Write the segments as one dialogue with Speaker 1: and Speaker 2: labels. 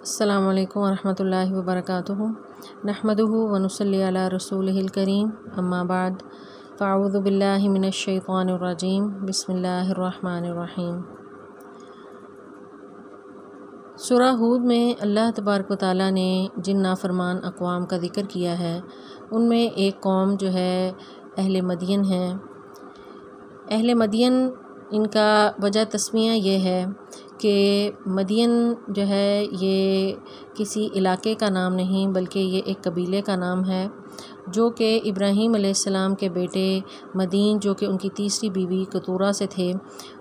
Speaker 1: السلام علیکم ورحمۃ اللہ وبرکاتہ نحمدہ ونصلی علی رسولہ الکریم اما بعد فاعوذ باللہ من الشیطان الرجیم بسم اللہ الرحمن الرحیم۔ سورہ ہود میں اللہ تبارک و تعالیٰ نے جن نافرمان اقوام کا ذکر کیا ہے ان میں ایک قوم جو ہے اہل مدین ہے۔ اہل مدین ان کا وجہ تسمیہ یہ ہے کہ مدین جو ہے یہ کسی علاقے کا نام نہیں بلکہ یہ ایک قبیلے کا نام ہے جو کہ ابراہیم علیہ السلام کے بیٹے مدین جو کہ ان کی تیسری بیوی کتورہ سے تھے،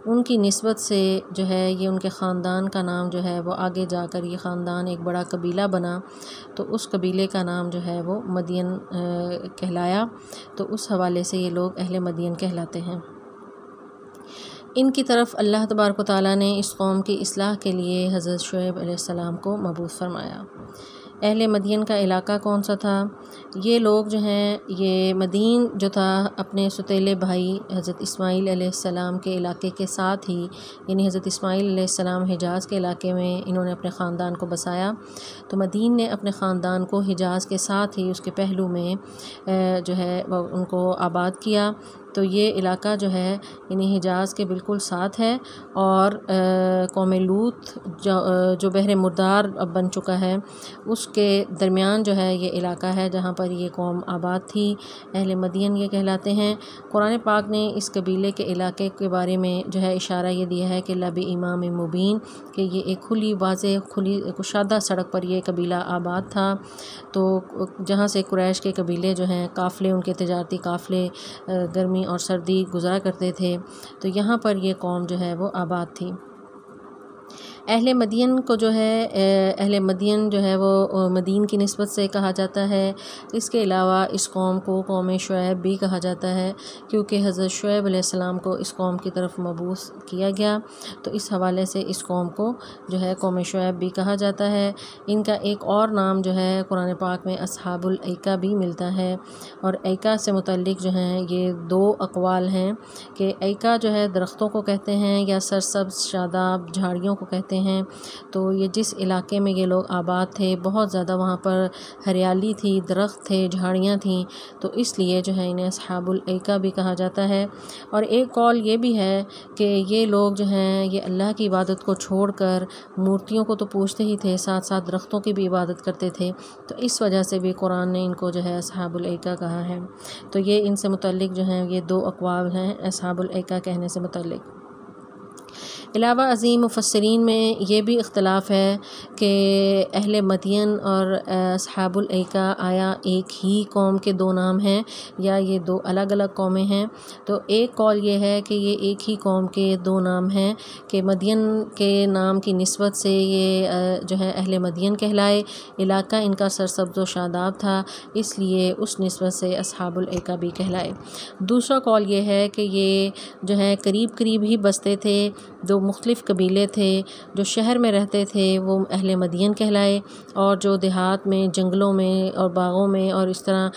Speaker 1: ان کی نسبت سے جو ہے یہ ان کے خاندان کا نام جو ہے وہ آگے جا کر یہ خاندان ایک بڑا قبیلہ بنا، تو اس قبیلے کا نام جو ہے وہ مدین کہلایا، تو اس حوالے سے یہ لوگ اہل مدین کہلاتے ہیں۔ ان کی طرف اللہ تبارک و تعالیٰ نے اس قوم کی اصلاح کے لیے حضرت شعیب علیہ السلام کو مبعوث فرمایا۔ اہل مدین کا علاقہ کون سا تھا؟ یہ لوگ جو ہیں یہ مدین جو تھا اپنے ستیلے بھائی حضرت اسماعیل علیہ السلام کے علاقے کے ساتھ ہی، یعنی حضرت اسماعیل علیہ السلام حجاز کے علاقے میں انہوں نے اپنے خاندان کو بسایا، تو مدین نے اپنے خاندان کو حجاز کے ساتھ ہی اس کے پہلو میں جو ہے ان کو آباد کیا، تو یہ علاقہ جو ہے یعنی حجاز کے بالکل ساتھ ہے، اور قوم لوط جو بحر مردار اب بن چکا ہے اس کے درمیان جو ہے یہ علاقہ ہے جہاں پر یہ قوم آباد تھی، اہل مدین یہ کہلاتے ہیں۔ قرآن پاک نے اس قبیلے کے علاقے کے بارے میں جو ہے اشارہ یہ دیا ہے کہ لب امام مبین، کہ یہ ایک کھلی واضح کھلی کشادہ سڑک پر یہ قبیلہ آباد تھا، تو جہاں سے قریش کے قبیلے جو ہیں قافلے ان کے تجارتی قافلے گرمی اور سردی گزارا کرتے تھے، تو یہاں پر یہ قوم جو ہے وہ آباد تھی۔ اہل مدین کو جو ہے اہل مدین جو ہے وہ مدین کی نسبت سے کہا جاتا ہے۔ اس کے علاوہ اس قوم کو قوم شعیب بھی کہا جاتا ہے کیونکہ حضرت شعیب علیہ السلام کو اس قوم کی طرف مبعوث کیا گیا، تو اس حوالے سے اس قوم کو جو ہے قوم شعیب بھی کہا جاتا ہے۔ ان کا ایک اور نام جو ہے قرآن پاک میں اصحاب الایکہ بھی ملتا ہے، اور ایکہ سے متعلق جو ہیں یہ دو اقوال ہیں کہ ایکہ جو ہے درختوں کو کہتے ہیں یا سرسبز شاداب جھاڑیوں کو کہتے ہیں، تو یہ جس علاقے میں یہ لوگ آباد تھے بہت زیادہ وہاں پر ہریالی تھی، درخت تھے، جھاڑیاں تھیں، تو اس لیے جو ہے انہیں اصحاب الایکہ بھی کہا جاتا ہے۔ اور ایک قول یہ بھی ہے کہ یہ لوگ جو ہیں یہ اللہ کی عبادت کو چھوڑ کر مورتیوں کو تو پوجتے ہی تھے، ساتھ ساتھ درختوں کی بھی عبادت کرتے تھے، تو اس وجہ سے بھی قرآن نے ان کو جو ہے اصحاب الایکہ کہا ہے۔ تو یہ ان سے متعلق جو ہیں یہ دو اقوال ہیں اصحاب الایکہ کہنے سے متعلق۔ علاوہ ازیں مفسرین میں یہ بھی اختلاف ہے کہ اہل مدین اور اصحاب الایکہ آیا ایک ہی قوم کے دو نام ہیں یا یہ دو الگ الگ قومیں ہیں، تو ایک قول یہ ہے کہ یہ ایک ہی قوم کے دو نام ہیں کہ مدین کے نام کی نسبت سے یہ جو ہے اہل مدین کہلائے، علاقہ ان کا سرسبز و شاداب تھا اس لیے اس نسبت سے اصحاب الایکہ بھی کہلائے۔ دوسرا قول یہ ہے کہ یہ جو ہے قریب قریب ہی بستے تھے، دو مختلف قبیلے تھے، جو شہر میں رہتے تھے وہ اہل مدین کہلائے، اور جو دیہات میں جنگلوں میں اور باغوں میں اور اس طرح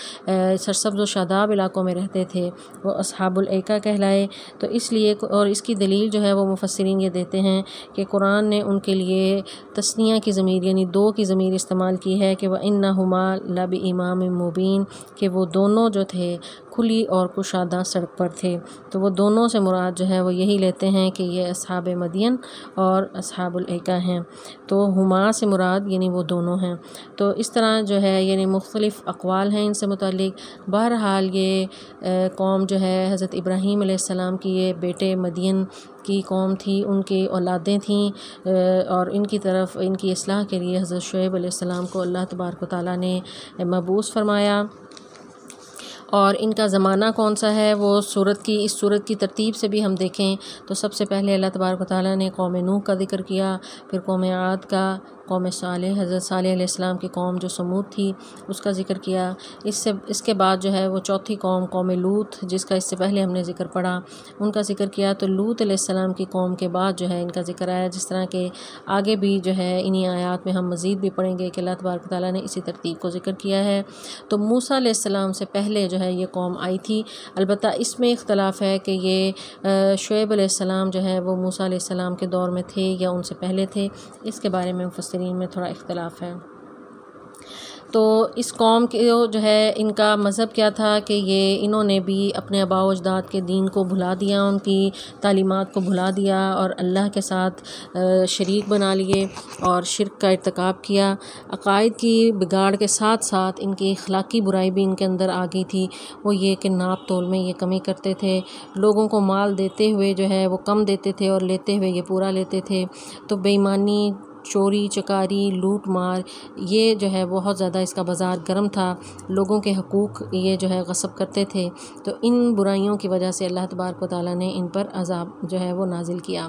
Speaker 1: سرسبز و شاداب علاقوں میں رہتے تھے وہ اصحاب الایکہ کہلائے۔ تو اس لیے اور اس کی دلیل جو ہے وہ مفسرین یہ دیتے ہیں کہ قرآن نے ان کے لیے تثنیہ کی ضمیر یعنی دو کی ضمیر استعمال کی ہے کہ وَإِنَّهُمَا لَبِإِمَامٍ مُبِينٍ، کہ وہ دونوں جو تھے کھلی اور کشادہ سڑک پر تھے، تو وہ دونوں سے مراد جو ہے وہ یہی لیتے ہیں کہ یہ اصحاب مدین اور اصحاب الایکہ ہیں، تو ہما سے مراد یعنی وہ دونوں ہیں۔ تو اس طرح جو ہے یعنی مختلف اقوال ہیں ان سے متعلق۔ بہرحال یہ قوم جو ہے حضرت ابراہیم علیہ السلام کی یہ بیٹے مدین کی قوم تھی، ان کی اولادیں تھیں، اور ان کی طرف ان کی اصلاح کے لیے حضرت شعیب علیہ السلام کو اللہ تبارک و تعالیٰ نے مبعوث فرمایا۔ اور ان کا زمانہ کون سا ہے وہ اس صورت کی ترتیب سے بھی ہم دیکھیں تو سب سے پہلے اللہ تبارک و تعالیٰ نے قوم نوح کا ذکر کیا، پھر قوم عاد کا، قوم صالح حضرت صالح علیہ السلام کی قوم جو سمود تھی اس کا ذکر کیا، اس کے بعد جو ہے وہ چوتھی قوم لوط جس کا اس سے پہلے ہم نے ذکر پڑھا ان کا ذکر کیا، تو لوط علیہ السلام کی قوم کے بعد جو ہے ان کا ذکر آیا، جس طرح کہ آگے بھی جو ہے انہی آیات میں ہم مزید بھی پڑھیں گے کہ اللہ تبارک و تعالیٰ نے اسی ترتیب کو ذکر کیا ہے۔ تو موسیٰ علیہ السلام سے پہلے جو ہے یہ قوم آئی تھی، البتہ اس میں اختلاف ہے کہ یہ شعیب علیہ السلام جو ہے وہ موسیٰ علیہ السلام کے دور میں تھے یا ان سے پہلے تھے، اس کے بارے میں مفسرین مفسرین میں تھوڑا اختلاف ہے۔ تو اس قوم کے جو ہے ان کا مذہب کیا تھا کہ انہوں نے بھی اپنے آباء و اجداد کے دین کو بھلا دیا، ان کی تعلیمات کو بھلا دیا اور اللہ کے ساتھ شریک بنا لیے اور شرک کا ارتکاب کیا۔ عقائد کی بگاڑ کے ساتھ ساتھ ان کی اخلاقی برائی بھی ان کے اندر آ گئی تھی، وہ یہ کہ ناپ تول میں یہ کمی کرتے تھے، لوگوں کو مال دیتے ہوئے جو ہے وہ کم دیتے تھے اور لیتے ہوئے یہ پورا لیتے تھے۔ تو بے ایمانی، چوری چکاری، لوٹ مار، یہ جو ہے بہت زیادہ اس کا بازار گرم تھا، لوگوں کے حقوق یہ جو ہے غصب کرتے تھے۔ تو ان برائیوں کی وجہ سے اللہ تبارک و تعالیٰ نے ان پر عذاب جو ہے وہ نازل کیا۔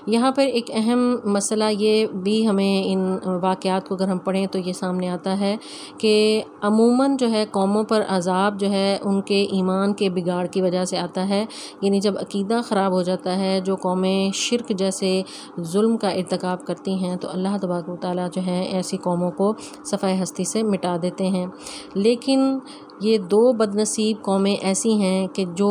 Speaker 1: یہاں پر ایک اہم مسئلہ یہ بھی ہمیں ان واقعات کو اگر ہم پڑھیں تو یہ سامنے آتا ہے کہ عموماً جو ہے قوموں پر عذاب جو ہے ان کے ایمان کے بگاڑ کی وجہ سے آتا ہے، یعنی جب عقیدہ خراب ہو جاتا ہے، جو قومیں شرک جیسے ظلم کا ارتکاب کرتی ہیں تو اللہ تبارک و تعالیٰ جو ہے ایسی قوموں کو صفحہ ہستی سے مٹا دیتے ہیں۔ لیکن یہ دو بد نصیب قومیں ایسی ہیں کہ جو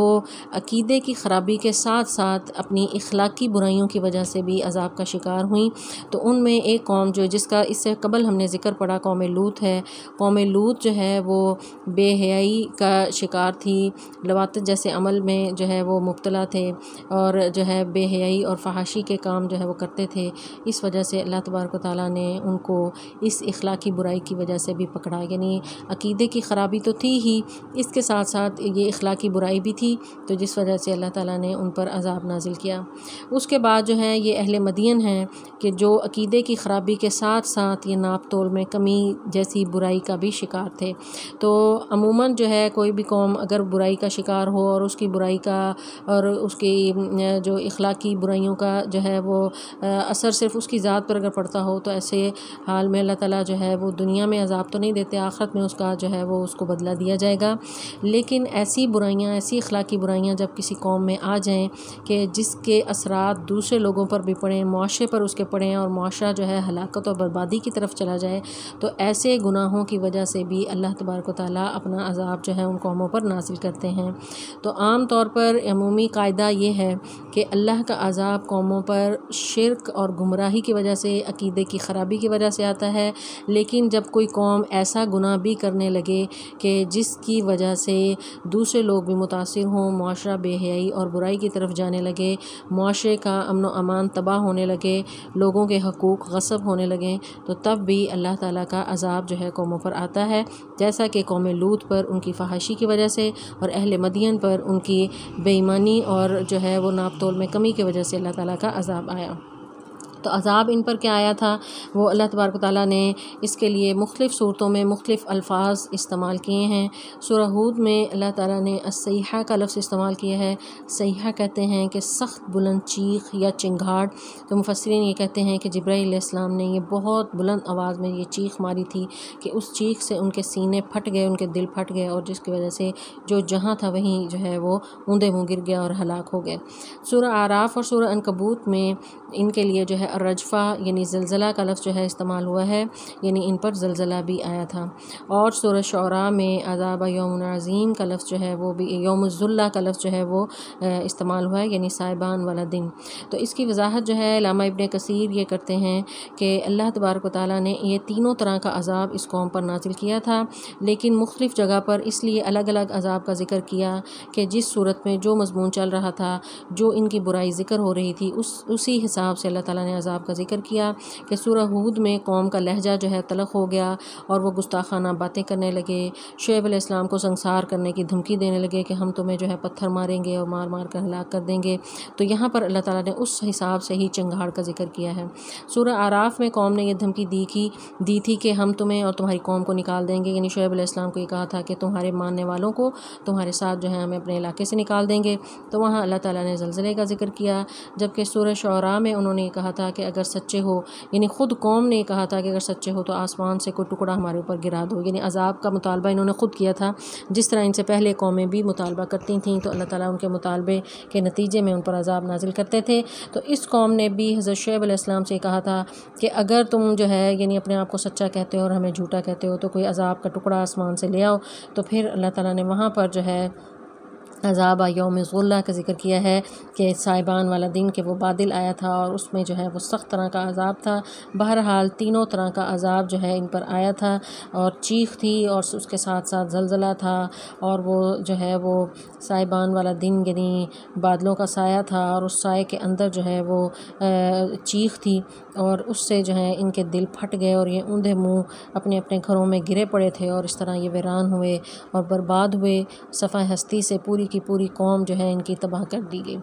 Speaker 1: عقیدے کی خرابی کے ساتھ ساتھ اپنی اخلاقی برائیوں کی وجہ سے بھی عذاب کا شکار ہوئیں۔ تو ان میں ایک قوم جو جس کا اس سے قبل ہم نے ذکر پڑھا قوم لوط ہے۔ قوم لوط جو ہے وہ بے حیائی کا شکار تھی، لواطت جیسے عمل میں جو ہے وہ مبتلا تھے اور جو ہے بے حیائی اور فحاشی کے کام جو ہے وہ کرتے تھے۔ اس وجہ سے اللہ تبارک و تعالیٰ نے ان کو اس اخلاقی برائی کی وجہ سے بھی پکڑا، یعنی عقیدے کی خرابی تو تھی ہی، اس کے ساتھ ساتھ یہ اخلاقی برائی بھی تھی، تو جس وجہ سے اللہ تعالیٰ نے ان پر عذاب نازل کیا۔ اس کے بعد جو ہے یہ اہل مدین ہیں کہ جو عقیدے کی خرابی کے ساتھ ساتھ یہ ناپ تول میں کمی جیسی برائی کا بھی شکار تھے۔ تو عموماً جو ہے کوئی بھی قوم اگر برائی کا شکار ہو اور اس کی برائی کا اور اس کی جو اخلاقی برائیوں کا جو ہے وہ اثر صرف اس کی ذات پر اگر پڑتا ہو تو ایسے حال میں اللہ تعالیٰ جو ہے وہ دنیا میں عذاب تو نہیں دیتے، آخرت میں اس کا جو ہے وہ اس کو بدلہ دیا جائے گا۔ لیکن ایسی برائیاں، ایسی اخلاقی برائیاں جب کسی قوم میں آ جائیں کہ جس کے اثرات دوسرے لوگوں پر بھی پڑیں، معاشرے پر اس کے پڑیں اور معاشرہ جو ہے ہلاکت اور بربادی کی طرف چلا جائے، تو ایسے گناہوں کی وجہ سے بھی اللہ تبارک و تعالیٰ اپنا عذاب جو ہے ان قوموں پر نازل کرتے ہیں۔ تو عام طور پر عمومی قاعدہ یہ ہے کہ اللہ کا عذاب قوموں پر شرک اور گمراہی کی وجہ سے، عقیدے کی خرابی کی وجہ سے آتا ہے، لیکن جب کوئی قوم ایسا گناہ بھی کرنے لگے کہ جس کی وجہ سے دوسرے لوگ بھی متاثر ہوں، معاشرہ بے حیائی اور برائی کی طرف جانے لگے، معاشرے کا امن و امان تباہ ہونے لگے، لوگوں کے حقوق غصب ہونے لگیں، تو تب بھی اللہ تعالیٰ کا عذاب جو ہے قوموں پر آتا ہے، جیسا کہ قوم لوط پر ان کی فحاشی کی وجہ سے اور اہل مدین پر ان کی بے ایمانی اور جو ہے وہ ناپ تول میں کمی کی وجہ سے اللہ تعالیٰ کا عذاب آیا۔ تو عذاب ان پر کیا آیا تھا وہ اللہ تبارک و تعالیٰ نے اس کے لیے مختلف صورتوں میں مختلف الفاظ استعمال کیے ہیں۔ سورہ ہود میں اللہ تعالیٰ نے الصیحہ کا لفظ استعمال کیا ہے۔ صیحہ کہتے ہیں کہ سخت بلند چیخ یا چنگھاڑ۔ تو مفسرین یہ کہتے ہیں کہ جبرائیل علیہ السلام نے یہ بہت بلند آواز میں یہ چیخ ماری تھی کہ اس چیخ سے ان کے سینے پھٹ گئے، ان کے دل پھٹ گئے، اور جس کی وجہ سے جو جہاں تھا وہیں جو ہے وہ اوندے منہ گر گیا اور ہلاک ہو گئے۔ سورہ اعراف اور سورہ عنکبوت میں ان کے لیے جو ہے الرجفہ یعنی زلزلہ کا لفظ جو ہے استعمال ہوا ہے، یعنی ان پر زلزلہ بھی آیا تھا۔ اور سورہ شعراء میں عذاب یوم عظیم کا لفظ جو ہے وہ بھی، یوم الذلہ کا لفظ جو ہے وہ استعمال ہوا ہے، یعنی صاحبان والا دن۔ تو اس کی وضاحت جو ہے علامہ ابن کثیر یہ کرتے ہیں کہ اللہ تبارک و تعالیٰ نے یہ تینوں طرح کا عذاب اس قوم پر نازل کیا تھا، لیکن مختلف جگہ پر اس لیے الگ الگ عذاب کا ذکر کیا کہ جس صورت میں جو مضمون چل رہا تھا، جو ان کی برائی ذکر ہو رہی تھی، اسی حساب سے اللہ تعالیٰ نے عذاب کا ذکر کیا کہ سورہ ہود میں قوم کا لہجہ جو ہے تلخ ہو گیا اور وہ گستاخانہ باتیں کرنے لگے، شعیب علیہ السلام کو سنسار کرنے کی دھمکی دینے لگے کہ ہم تمہیں جو ہے پتھر ماریں گے اور مار مار کر ہلاک کر دیں گے۔ تو یہاں پر اللہ تعالیٰ نے اس حساب سے ہی چنگھاڑ کا ذکر کیا ہے۔ سورہ اعراف میں قوم نے یہ دھمکی دی تھی کہ ہم تمہیں اور تمہاری قوم کو نکال دیں گے، یعنی شعیب علیہ السلام کو یہ کہا تھا کہ تمہارے ماننے والوں کو تمہارے ساتھ جو ہے ہمیں اپنے علاقے سے نکال دیں گے۔ تو وہاں اللہ تعالیٰ نے زلزلے کا ذکر کیا، جبکہ سورہ شعراء میں انہوں نے یہ کہا تھا کہ اگر سچے ہو، یعنی خود قوم نے کہا تھا کہ اگر سچے ہو تو آسمان سے کوئی ٹکڑا ہمارے اوپر گرا دو، یعنی عذاب کا مطالبہ انہوں نے خود کیا تھا، جس طرح ان سے پہلے قومیں بھی مطالبہ کرتی تھیں، تو اللہ تعالیٰ ان کے مطالبے کے نتیجے میں ان پر عذاب نازل کرتے تھے۔ تو اس قوم نے بھی حضرت شعیب علیہ السلام سے کہا تھا کہ اگر تم جو ہے یعنی اپنے آپ کو سچا کہتے ہو اور ہمیں جھوٹا کہتے ہو تو کوئی عذاب کا ٹکڑا آسمان سے لے آؤ۔ تو پھر اللہ تعالیٰ نے وہاں پر جو ہے عذاب یوم ظلہ کا ذکر کیا ہے کہ سائبان والا دن کہ وہ بادل آیا تھا اور اس میں جو ہے وہ سخت طرح کا عذاب تھا۔ بہرحال تینوں طرح کا عذاب جو ہے ان پر آیا تھا، اور چیخ تھی اور اس کے ساتھ ساتھ زلزلہ تھا، اور وہ جو ہے وہ سائبان والا دن یعنی بادلوں کا سایہ تھا، اور اس سائے کے اندر جو ہے وہ چیخ تھی، اور اس سے جو ہے ان کے دل پھٹ گئے اور یہ اوندھے منہ اپنے اپنے گھروں میں گرے پڑے تھے، اور اس طرح یہ ویران ہوئے اور برباد ہوئے، صفحہ ہستی سے پوری کی پوری قوم جو ہے ان کی تباہ کر دی گئی۔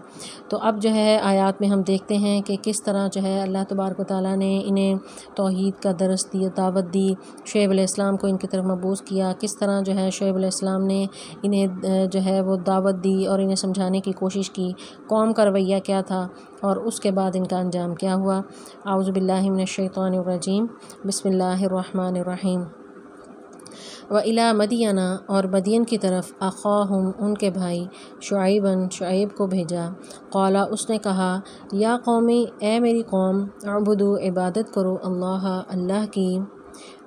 Speaker 1: تو اب جو ہے آیات میں ہم دیکھتے ہیں کہ کس طرح جو ہے اللہ تبارک و تعالیٰ نے انہیں توحید کا درس دی، دعوت دی، شعیب علیہ السلام کو ان کی طرف مبعوث کیا، کس طرح جو ہے شعیب علیہ السلام نے انہیں جو ہے وہ دعوت دی اور انہیں سمجھانے کی کوشش کی، قوم کا رویہ کیا تھا، اور اس کے بعد ان کا انجام کیا ہوا۔ اعوذ باللہ من الشیطان الرجیم، بسم اللہ الرحمن الرحیم۔ وَإِلَىٰ مَدْيَنَ، اور مدین کی طرف، اخاہم ان کے بھائی، شعیب کو بھیجا، قال اس نے کہا، یا قومی اے میری قوم، اعبدوا عبادت کرو اللہ کی،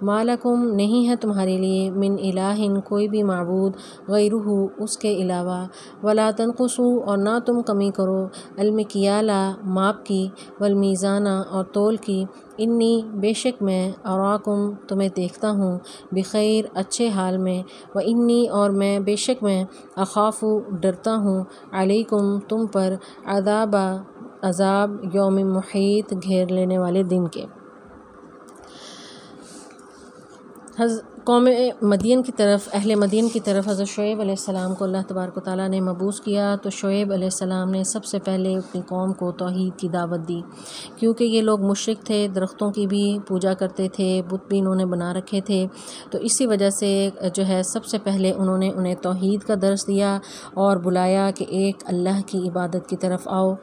Speaker 1: ما لکم نہیں ہے تمہارے لیے، من الہ کوئی بھی معبود، غیرہ اس کے علاوہ، ولا تنقصوا اور نہ تم کمی کرو، المکیال ماپ کی، والمیزان اور تول کی، انی بے شک میں، اراکم تمہیں دیکھتا ہوں، بخیر اچھے حال میں، و انی اور میں بے شک میں، اخاف ڈرتا ہوں، علیکم تم پر، عذاب یوم محیط گھیر لینے والے دن کے۔ قوم مدین کی طرف، اہل مدین کی طرف حضرت شعیب علیہ السلام کو اللہ تبارک و تعالیٰ نے مبعوث کیا، تو شعیب علیہ السلام نے سب سے پہلے اپنی قوم کو توحید کی دعوت دی، کیونکہ یہ لوگ مشرک تھے، درختوں کی بھی پوجا کرتے تھے، بت بھی انہوں نے بنا رکھے تھے، تو اسی وجہ سے جو ہے سب سے پہلے انہیں توحید کا درس دیا اور بلایا کہ ایک اللہ کی عبادت کی طرف آؤ۔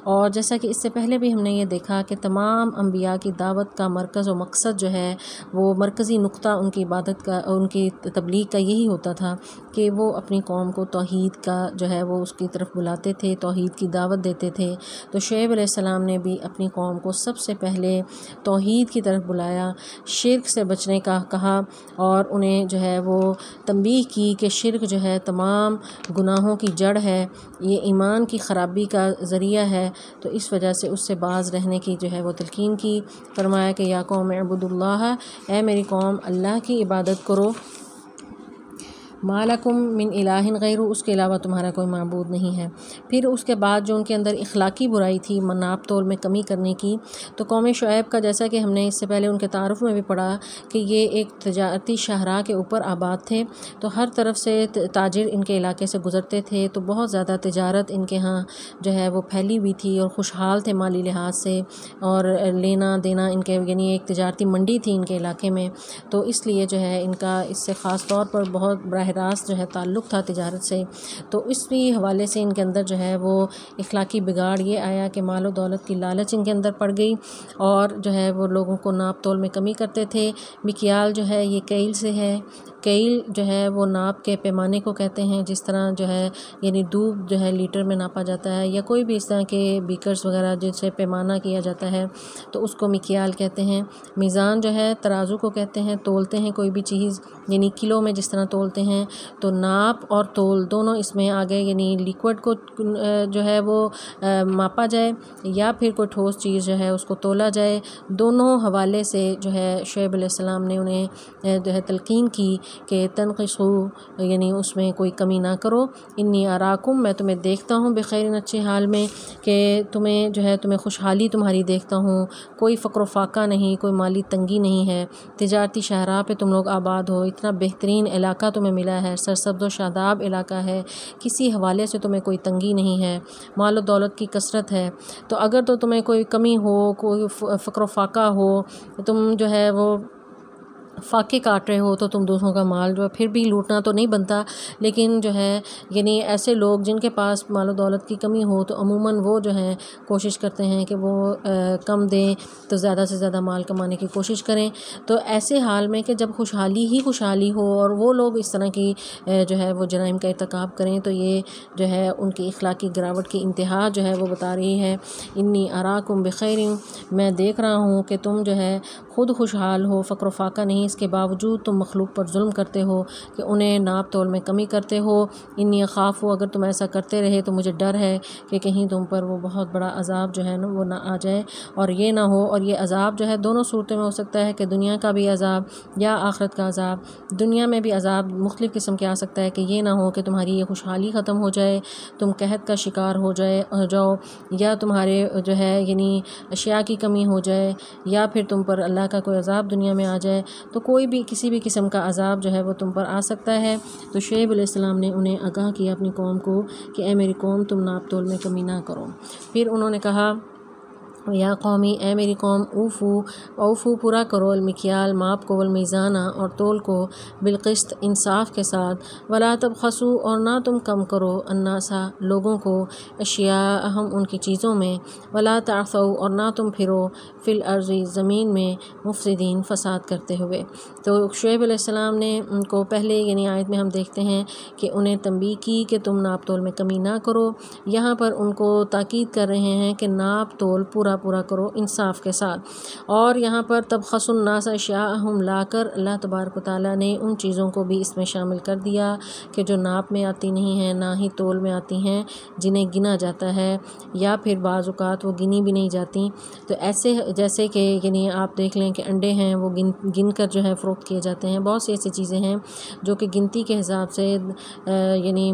Speaker 1: اور جیسا کہ اس سے پہلے بھی ہم نے یہ دیکھا کہ تمام انبیاء کی دعوت کا مرکز و مقصد جو ہے وہ مرکزی نقطہ ان کی عبادت کا، ان کی تبلیغ کا یہی ہوتا تھا کہ وہ اپنی قوم کو توحید کا جو ہے وہ اس کی طرف بلاتے تھے، توحید کی دعوت دیتے تھے۔ تو شعیب علیہ السلام نے بھی اپنی قوم کو سب سے پہلے توحید کی طرف بلایا، شرک سے بچنے کا کہا، اور انہیں جو ہے وہ تنبیہ کی کہ شرک جو ہے تمام گناہوں کی جڑ ہے، یہ ایمان کی خرابی کا ذریعہ ہے، تو اس وجہ سے اس سے باز رہنے کی جو ہے وہ تلقین کی۔ فرمایا کہ یا قوم اعبدوا اللہ، اے میری قوم اللہ کی عبادت کرو، ما لکم من الہ غیرہ اس کے علاوہ تمہارا کوئی معبود نہیں ہے۔ پھر اس کے بعد جو ان کے اندر اخلاقی برائی تھی، مناپ تول میں کمی کرنے کی، تو قوم شعیب کا جیسا کہ ہم نے اس سے پہلے ان کے تعارف میں بھی پڑھا کہ یہ ایک تجارتی شاہراہ کے اوپر آباد تھے، تو ہر طرف سے تاجر ان کے علاقے سے گزرتے تھے، تو بہت زیادہ تجارت ان کے ہاں جو ہے وہ پھیلی ہوئی تھی اور خوشحال تھے مالی لحاظ سے، اور لینا دینا ان کے یعنی ایک تجارتی منڈی تھی ان کے علاقے میں، تو اس لیے جو ہے ان کا اس سے خاص طور پر بہت براہ راست جو ہے تعلق تھا تجارت سے۔ تو اس بھی حوالے سے ان کے اندر جو ہے وہ اخلاقی بگاڑ یہ آیا کہ مال و دولت کی لالچ ان کے اندر پڑ گئی، اور جو ہے وہ لوگوں کو ناپ تول میں کمی کرتے تھے۔ مکیال جو ہے یہ کیل سے ہے، کیل جو ہے وہ ناپ کے پیمانے کو کہتے ہیں، جس طرح جو ہے یعنی دودھ جو ہے لیٹر میں ناپا جاتا ہے، یا کوئی بھی اس طرح کے بیکرز وغیرہ جن سے پیمانہ کیا جاتا ہے، تو اس کو مکیال کہتے ہیں۔ میزان جو ہے ترازو کو کہتے ہیں، تولتے ہیں کوئی بھی چیز یعنی کلو میں جس طرح تولتے ہیں، تو ناپ اور تول دونوں اس میں آ گئے، یعنی لیکوڈ کو جو ہے وہ ماپا جائے یا پھر کوئی ٹھوس چیز جو ہے اس کو تولا جائے، دونوں حوالے سے جو ہے شعیب علیہ السلام نے انہیں جو ہے تلقین کی کہ تنقصوا یعنی اس میں کوئی کمی نہ کرو، انی اراکم میں تمہیں دیکھتا ہوں، بخیر اچھے حال میں، کہ تمہیں جو ہے تمہیں خوشحالی تمہاری دیکھتا ہوں، کوئی فقر و فاقہ نہیں، کوئی مالی تنگی نہیں ہے، تجارتی شاہراہ پہ تم لوگ آباد ہو، اتنا بہترین علاقہ تمہیں ملا ہے، سرسبز و شاداب علاقہ ہے، کسی حوالے سے تمہیں کوئی تنگی نہیں ہے، مال و دولت کی کثرت ہے، تو اگر تو تمہیں کوئی کمی ہو، کوئی فقر و فاقہ ہو، تم جو ہے وہ فاقے کاٹ رہے ہو، تو تم دوسروں کا مال جو ہے پھر بھی لوٹنا تو نہیں بنتا، لیکن جو ہے یعنی ایسے لوگ جن کے پاس مال و دولت کی کمی ہو تو عموماً وہ جو ہیں کوشش کرتے ہیں کہ وہ کم دیں تو زیادہ سے زیادہ مال کمانے کی کوشش کریں۔ تو ایسے حال میں کہ جب خوشحالی ہی خوشحالی ہو اور وہ لوگ اس طرح کی جو ہے وہ جرائم کا ارتکاب کریں، تو یہ جو ہے ان کی اخلاقی گراوٹ کی انتہا جو ہے وہ بتا رہی ہے۔ انی اراکم بخیر، میں دیکھ رہا ہوں کہ تم جو ہے خود خوشحال ہو، فقر و فاقہ نہیں نہیں اس کے باوجود تم مخلوق پر ظلم کرتے ہو کہ انہیں ناپ تول میں کمی کرتے ہو۔ انی اخاف، اگر تم ایسا کرتے رہے تو مجھے ڈر ہے کہ کہیں تم پر وہ بہت بڑا عذاب جو ہے نا وہ نہ آ جائے، اور یہ نہ ہو، اور یہ عذاب جو ہے دونوں صورتوں میں ہو سکتا ہے کہ دنیا کا بھی عذاب یا آخرت کا عذاب۔ دنیا میں بھی عذاب مختلف قسم کے آ سکتا ہے کہ یہ نہ ہو کہ تمہاری یہ خوشحالی ختم ہو جائے، تم قحط کا شکار ہو جاؤ، یا تمہارے جو ہے یعنی اشیاء کی کمی ہو جائے، یا پھر تم پر اللہ کا کوئی عذاب دنیا میں آ جائے، تو کوئی بھی کسی بھی قسم کا عذاب جو ہے وہ تم پر آ سکتا ہے۔ تو شعیب علیہ السلام نے انہیں آگاہ کیا اپنی قوم کو کہ اے میری قوم تم ناپ تول میں کمی نہ کرو۔ پھر انہوں نے کہا یا قومی، اے میری قوم، اوفو پورا کرو المکیال ماپ کو، والمیزانہ اور تول کو، بالقسط انصاف کے ساتھ، ولا تبخسوا اور نہ تم کم کرو، الناسا لوگوں کو، اشیاءہم ان کی چیزوں میں، ولا تعثوا اور نہ تم پھرو فی الارض زمین میں، مفسدین فساد کرتے ہوئے۔ تو شعیب علیہ السلام نے ان کو پہلے یعنی آیت میں ہم دیکھتے ہیں کہ انہیں تنبیہ کی کہ تم ناپ تول میں کمی نہ کرو، یہاں پر ان کو تاکید کر رہے ہیں کہ ناپ تول پورا کرو انصاف کے ساتھ۔ اور یہاں پر تبخسوا الناس اشیاءہم لا کر اللہ تبارک و تعالیٰ نے ان چیزوں کو بھی اس میں شامل کر دیا کہ جو ناپ میں آتی نہیں ہیں، نہ ہی تول میں آتی ہیں، جنہیں گنا جاتا ہے، یا پھر بعض اوقات وہ گنی بھی نہیں جاتی۔ تو ایسے جیسے کہ یعنی آپ دیکھ لیں کہ انڈے ہیں وہ گن کر جو ہے فروخت کیے جاتے ہیں، بہت سی ایسی چیزیں ہیں جو کہ گنتی کے حساب سے یعنی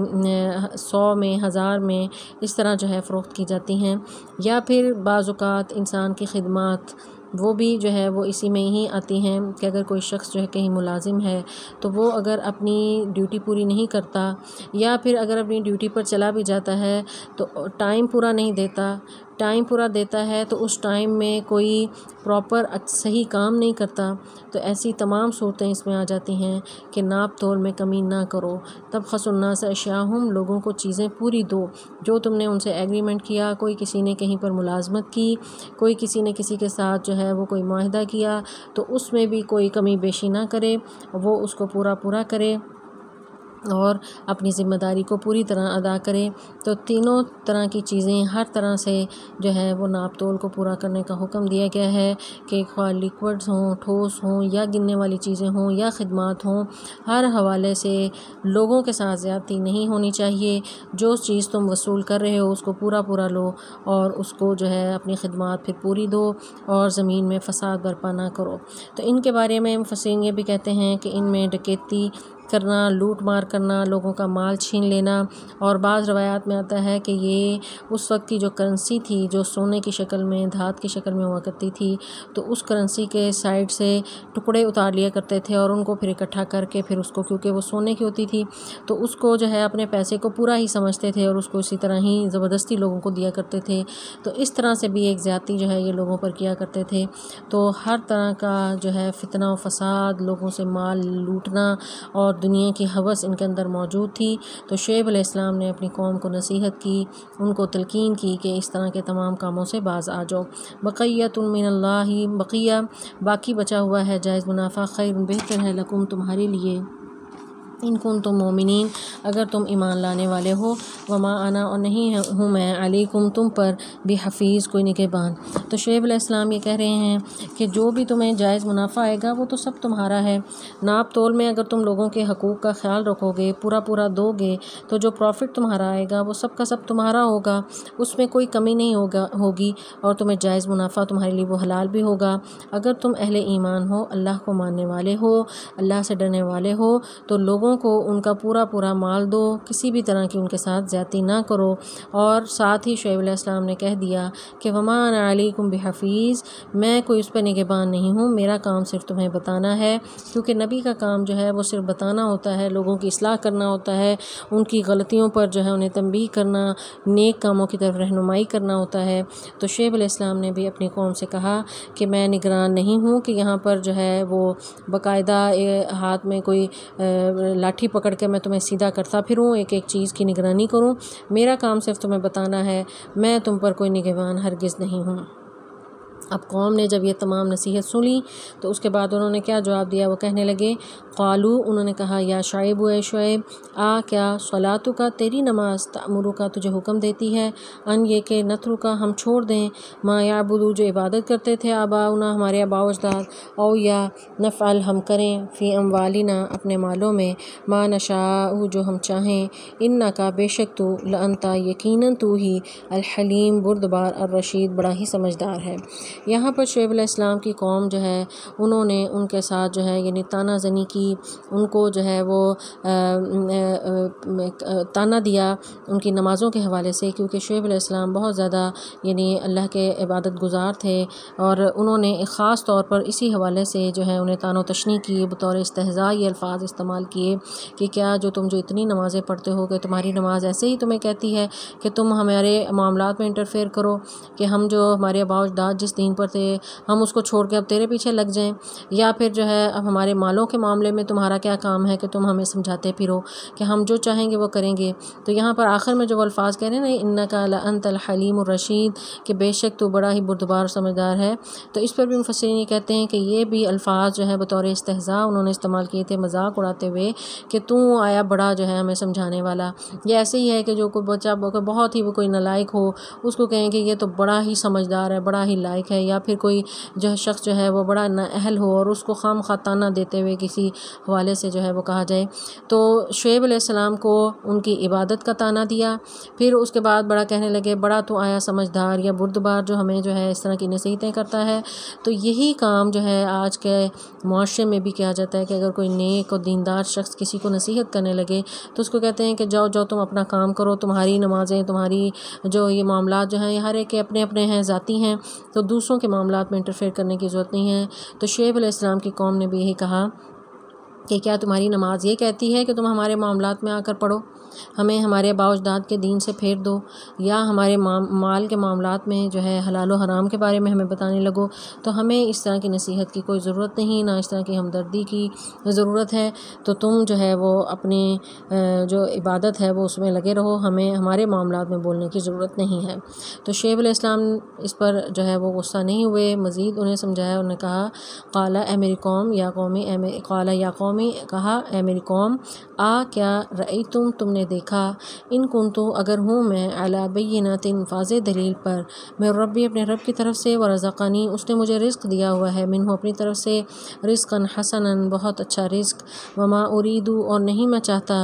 Speaker 1: 100 میں 1000 میں اس طرح جو ہے فروخت کی جاتی ہیں، یا پھر بعض اوقات انسان کی خدمات وہ بھی جو ہے وہ اسی میں ہی آتی ہیں کہ اگر کوئی شخص جو ہے کہیں ملازم ہے تو وہ اگر اپنی ڈیوٹی پوری نہیں کرتا، یا پھر اگر اپنی ڈیوٹی پر چلا بھی جاتا ہے تو ٹائم پورا نہیں دیتا، ٹائم پورا دیتا ہے تو اس ٹائم میں کوئی پراپر صحیح کام نہیں کرتا، تو ایسی تمام صورتیں اس میں آ جاتی ہیں کہ ناپ تول میں کمی نہ کرو۔ تبخسوا الناس اشیاءہم لوگوں کو چیزیں پوری دو، جو تم نے ان سے ایگریمنٹ کیا، کوئی کسی نے کہیں پر ملازمت کی، کوئی کسی نے کسی کے ساتھ جو ہے وہ کوئی معاہدہ کیا، تو اس میں بھی کوئی کمی بیشی نہ کرے، وہ اس کو پورا کرے اور اپنی ذمہ داری کو پوری طرح ادا کرے۔ تو تینوں طرح کی چیزیں ہر طرح سے جو ہے وہ ناپ تول کو پورا کرنے کا حکم دیا گیا ہے کہ خواہ لیکوڈز ہوں، ٹھوس ہوں، یا گننے والی چیزیں ہوں، یا خدمات ہوں، ہر حوالے سے لوگوں کے ساتھ زیادتی نہیں ہونی چاہیے۔ جو چیز تم وصول کر رہے ہو اس کو پورا لو، اور اس کو جو ہے اپنی خدمات پھر پوری دو، اور زمین میں فساد برپا نہ کرو۔ تو ان کے بارے میں مفسرین یہ بھی کہتے ہیں کہ ان میں ڈکیتی کرنا، لوٹ مار کرنا، لوگوں کا مال چھین لینا، اور بعض روایات میں آتا ہے کہ یہ اس وقت کی جو کرنسی تھی جو سونے کی شکل میں، دھات کی شکل میں ہوا کرتی تھی، تو اس کرنسی کے سائڈ سے ٹکڑے اتار لیا کرتے تھے اور ان کو پھر اکٹھا کر کے پھر اس کو، کیونکہ وہ سونے کی ہوتی تھی تو اس کو جو ہے اپنے پیسے کو پورا ہی سمجھتے تھے اور اس کو اسی طرح ہی زبردستی لوگوں کو دیا کرتے تھے۔ تو اس طرح سے بھی ایک زیادتی جو ہے یہ لوگوں پر کیا کرتے تھے۔ تو ہر طرح کا جو ہے فتنہ و فساد، لوگوں سے مال لوٹنا اور دنیا کی ہوس ان کے اندر موجود تھی۔ تو شعیب علیہ السلام نے اپنی قوم کو نصیحت کی، ان کو تلقین کی کہ اس طرح کے تمام کاموں سے باز آ جاؤ۔ بقیۃ من اللہ، بقیہ باقی بچا ہوا ہے جائز منافع، خیر بہتر ہے لکم تمہارے لیے، ان کنتم مومنین اگر تم ایمان لانے والے ہو، وما انا اور نہیں ہوں میں، علیکم تم پر، بحفیظ کوئی نگہبان۔ تو شعیب علیہ السلام یہ کہہ رہے ہیں کہ جو بھی تمہیں جائز منافع آئے گا وہ تو سب تمہارا ہے۔ ناپ تول میں اگر تم لوگوں کے حقوق کا خیال رکھو گے، پورا دو گے، تو جو پروفٹ تمہارا آئے گا وہ سب کا سب تمہارا ہوگا، اس میں کوئی کمی نہیں ہوگی، اور تمہیں جائز منافع تمہارے لیے وہ حلال بھی ہوگا۔ اگر تم اہل ایمان ہو، اللہ کو ماننے والے ہو، اللہ سے ڈرنے والے ہو، تو لوگوں کو ان کا پورا مال دو، کسی بھی طرح کی ان کے ساتھ زیادتی نہ کرو۔ اور ساتھ ہی شعیب علیہ السلام نے کہہ دیا کہ وما انا علیکم بحفیظ، میں کوئی اس پہ نگہبان نہیں ہوں، میرا کام صرف تمہیں بتانا ہے، کیونکہ نبی کا کام جو ہے وہ صرف بتانا ہوتا ہے، لوگوں کی اصلاح کرنا ہوتا ہے، ان کی غلطیوں پر جو ہے انہیں تنبیہ کرنا، نیک کاموں کی طرف رہنمائی کرنا ہوتا ہے۔ تو شعیب علیہ السلام نے بھی اپنی قوم سے کہا کہ میں نگران نہیں ہوں کہ یہاں پر جو ہے وہ باقاعدہ ہاتھ میں کوئی لاٹھی پکڑ کے میں تمہیں سیدھا کرتا پھروں، ایک چیز کی نگرانی کروں، میرا کام صرف تمہیں بتانا ہے، میں تم پر کوئی نگہبان ہرگز نہیں ہوں۔ اب قوم نے جب یہ تمام نصیحت سنی تو اس کے بعد انہوں نے کیا جواب دیا؟ وہ کہنے لگے قالو، انہوں نے کہا یا شعیب، اے شعیب، کیا صلاتو کا تیری نماز تأمرو کا تجھے حکم دیتی ہے ان یہ کہ نترو کا ہم چھوڑ دیں ما یعبدو جو عبادت کرتے تھے آباؤنا ہمارے آباء و اجداد، او یا نفعل ہم کریں فی اموالنا اپنے مالوں میں ما نشاء جو ہم چاہیں انکا بے شک تو لانتا یقیناً تو ہی الحلیم بردبار الرشید بڑا ہی سمجھدار ہے۔ یہاں پر شعیب علیہ السلام کی قوم جو ہے انہوں نے ان کے ساتھ جو ہے یعنی تانا زنی کی، ان کو جو ہے وہ تانا دیا ان کی نمازوں کے حوالے سے، کیونکہ شعیب علیہ السلام بہت زیادہ یعنی اللہ کے عبادت گزار تھے، اور انہوں نے خاص طور پر اسی حوالے سے جو ہے انہیں تان و تشنیع کی، بطور استہزاء یہ الفاظ استعمال کیے کہ کیا جو تم جو اتنی نمازیں پڑھتے ہو کہ تمہاری نماز ایسے ہی تمہیں کہتی ہے کہ تم ہمارے معاملات میں انٹرفیئر کرو، کہ ہم جو ہمارے آباء و اجداد جس دین پر تھے ہم اس کو چھوڑ کے اب تیرے پیچھے لگ جائیں، یا پھر جو ہے اب ہمارے مالوں کے معاملے میں تمہارا کیا کام ہے کہ تم ہمیں سمجھاتے پھرو کہ ہم جو چاہیں گے وہ کریں گے۔ تو یہاں پر آخر میں جو وہ الفاظ کہہ رہے ہیں نا انکا لانت الحلیم الرشید، کہ بے شک تو بڑا ہی بردبار سمجھدار ہے، تو اس پر بھی مفسرین یہ کہتے ہیں کہ یہ بھی الفاظ جو ہے بطور استہزاء انہوں نے استعمال کیے تھے، مذاق اڑاتے ہوئے کہ تو آیا بڑا جو ہے ہمیں سمجھانے والا۔ یہ ایسے ہی ہے کہ جو کوئی بچہ بہت ہی وہ کوئی نالائق ہو اس کو کہیں کہ یہ تو بڑا ہی سمجھدار ہے، بڑا ہی لائق ہے، یا پھر کوئی جو ہے شخص جو ہے وہ بڑا نااہل ہو اور اس کو خام خواہ طعنہ دیتے ہوئے کسی حوالے سے جو ہے وہ کہا جائے۔ تو شعیب علیہ السلام کو ان کی عبادت کا طعنہ دیا، پھر اس کے بعد بڑا کہنے لگے بڑا تو آیا سمجھدار یا بردبار جو ہمیں جو ہے اس طرح کی نصیحتیں کرتا ہے۔ تو یہی کام جو ہے آج کے معاشرے میں بھی کیا جاتا ہے کہ اگر کوئی نیک اور دیندار شخص کسی کو نصیحت کرنے لگے تو اس کو کہتے ہیں کہ جاؤ جاؤ تم اپنا کام کرو، تمہاری نمازیں، تمہاری جو یہ معاملات جو ہیں یہ ہر ایک کے اپنے اپنے ہیں، ذاتی ہیں، تو دوسروں کے معاملات میں انٹرفیئر کرنے کی ضرورت نہیں ہے۔ تو شعیب علیہ السلام کی قوم نے بھی یہی کہا کہ کیا تمہاری نماز یہ کہتی ہے کہ تم ہمارے معاملات میں آ کر پڑھو، ہمیں ہمارے آباء و اجداد کے دین سے پھیر دو، یا ہمارے مال کے معاملات میں جو ہے حلال و حرام کے بارے میں ہمیں بتانے لگو؟ تو ہمیں اس طرح کی نصیحت کی کوئی ضرورت نہیں، نہ اس طرح کی ہمدردی کی ضرورت ہے، تو تم جو ہے وہ اپنی جو عبادت ہے وہ اس میں لگے رہو، ہمیں ہمارے معاملات میں بولنے کی ضرورت نہیں ہے۔ تو شعیب علیہ السلام اس پر جو ہے وہ غصہ نہیں ہوئے، مزید انہیں سمجھایا، انہوں نے کہا قال اے میری قوم، یا قومی قال یا قومی، کہا اے میری قوم، کیا رأیتم تم نے دیکھا، ان کنتو اگر ہوں میں علی بینۃ واضح دلیل پر، میں ربی اپنے رب کی طرف سے، ورزقنی اس نے مجھے رزق دیا ہوا ہے، منہ اپنی طرف سے، رزقا حسنا بہت اچھا رزق، وما اریدو اور نہیں میں چاہتا،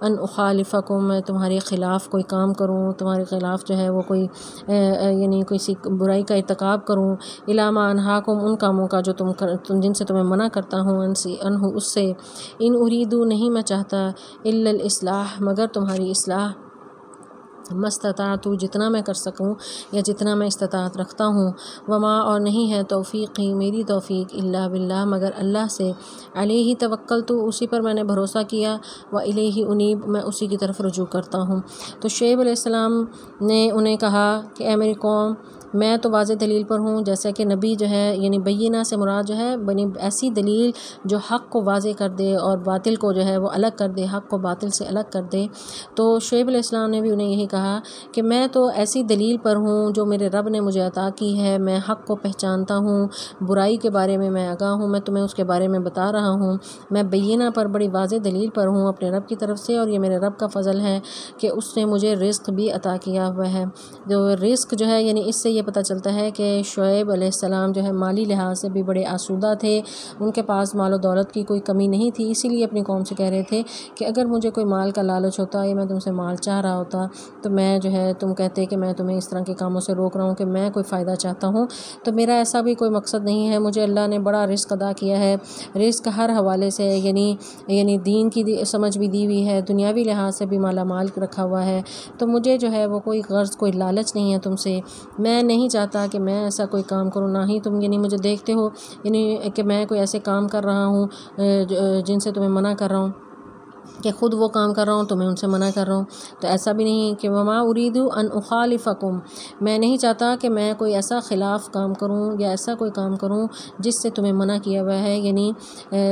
Speaker 1: ان اخالفکم میں تمہارے خلاف کوئی کام کروں، تمہارے خلاف جو ہے وہ کوئی یعنی کسی برائی کا ارتکاب کروں، الی ما انہاکم ان کاموں کا جو تم جن سے تمہیں منع کرتا ہوں، انہو اس سے، ان اریدو نہیں میں چاہتا، الا الاصلاح مگر تمہاری اصلاح، مستطاعت جتنا میں کر سکوں یا جتنا میں استطاعت رکھتا ہوں، وما اور نہیں ہے توفیقی میری توفیق الا باللہ مگر اللہ سے، علیہ توکلت اسی پر میں نے بھروسہ کیا، و الیہ انیب میں اسی کی طرف رجوع کرتا ہوں۔ تو شعیب علیہ السلام نے انہیں کہا کہ اے میری قوم، میں تو واضح دلیل پر ہوں، جیسا کہ نبی جو ہے یعنی بینہ سے مراد جو ہے بنی ایسی دلیل جو حق کو واضح کر دے اور باطل کو جو ہے وہ الگ کر دے، حق کو باطل سے الگ کر دے۔ تو شعیب علیہ السلام نے بھی انہیں یہی کہا کہ میں تو ایسی دلیل پر ہوں جو میرے رب نے مجھے عطا کی ہے، میں حق کو پہچانتا ہوں، برائی کے بارے میں آگاہ ہوں، میں تمہیں اس کے بارے میں بتا رہا ہوں، میں بینہ پر بڑی واضح دلیل پر ہوں اپنے رب کی طرف سے، اور یہ میرے رب کا فضل ہے کہ اس نے مجھے رزق بھی عطا کیا ہوا ہے۔ جو رزق جو ہے یعنی اس سے یہ پتہ چلتا ہے کہ شعیب علیہ السلام جو ہے مالی لحاظ سے بھی بڑے آسودہ تھے، ان کے پاس مال و دولت کی کوئی کمی نہیں تھی، اسی لیے اپنی قوم سے کہہ رہے تھے کہ اگر مجھے کوئی مال کا لالچ ہوتا یا میں تم سے مال چاہ رہا ہوتا تو میں جو ہے تم کہتے کہ میں تمہیں اس طرح کے کاموں سے روک رہا ہوں کہ میں کوئی فائدہ چاہتا ہوں، تو میرا ایسا بھی کوئی مقصد نہیں ہے، مجھے اللہ نے بڑا رزق عطا کیا ہے، رزق ہر حوالے سے یعنی دین کی سمجھ بھی دی ہوئی ہے، دنیاوی لحاظ سے بھی مالا مال رکھا ہوا ہے، تو مجھے جو ہے وہ کوئی غرض کوئی لالچ نہیں ہے تم سے، میں نہیں چاہتا کہ میں ایسا کوئی کام کروں، نہ ہی تم یعنی مجھے دیکھتے ہو یعنی کہ میں کوئی ایسے کام کر رہا ہوں جن سے تمہیں منع کر رہا ہوں۔ کہ خود وہ کام کر رہا ہوں تو میں ان سے منع کر رہا ہوں. تو ایسا بھی نہیں کہ وما اريد ان اخالفکم، میں نہیں چاہتا کہ میں کوئی ایسا خلاف کام کروں یا ایسا کوئی کام کروں جس سے تمہیں منع کیا ہوا ہے. یعنی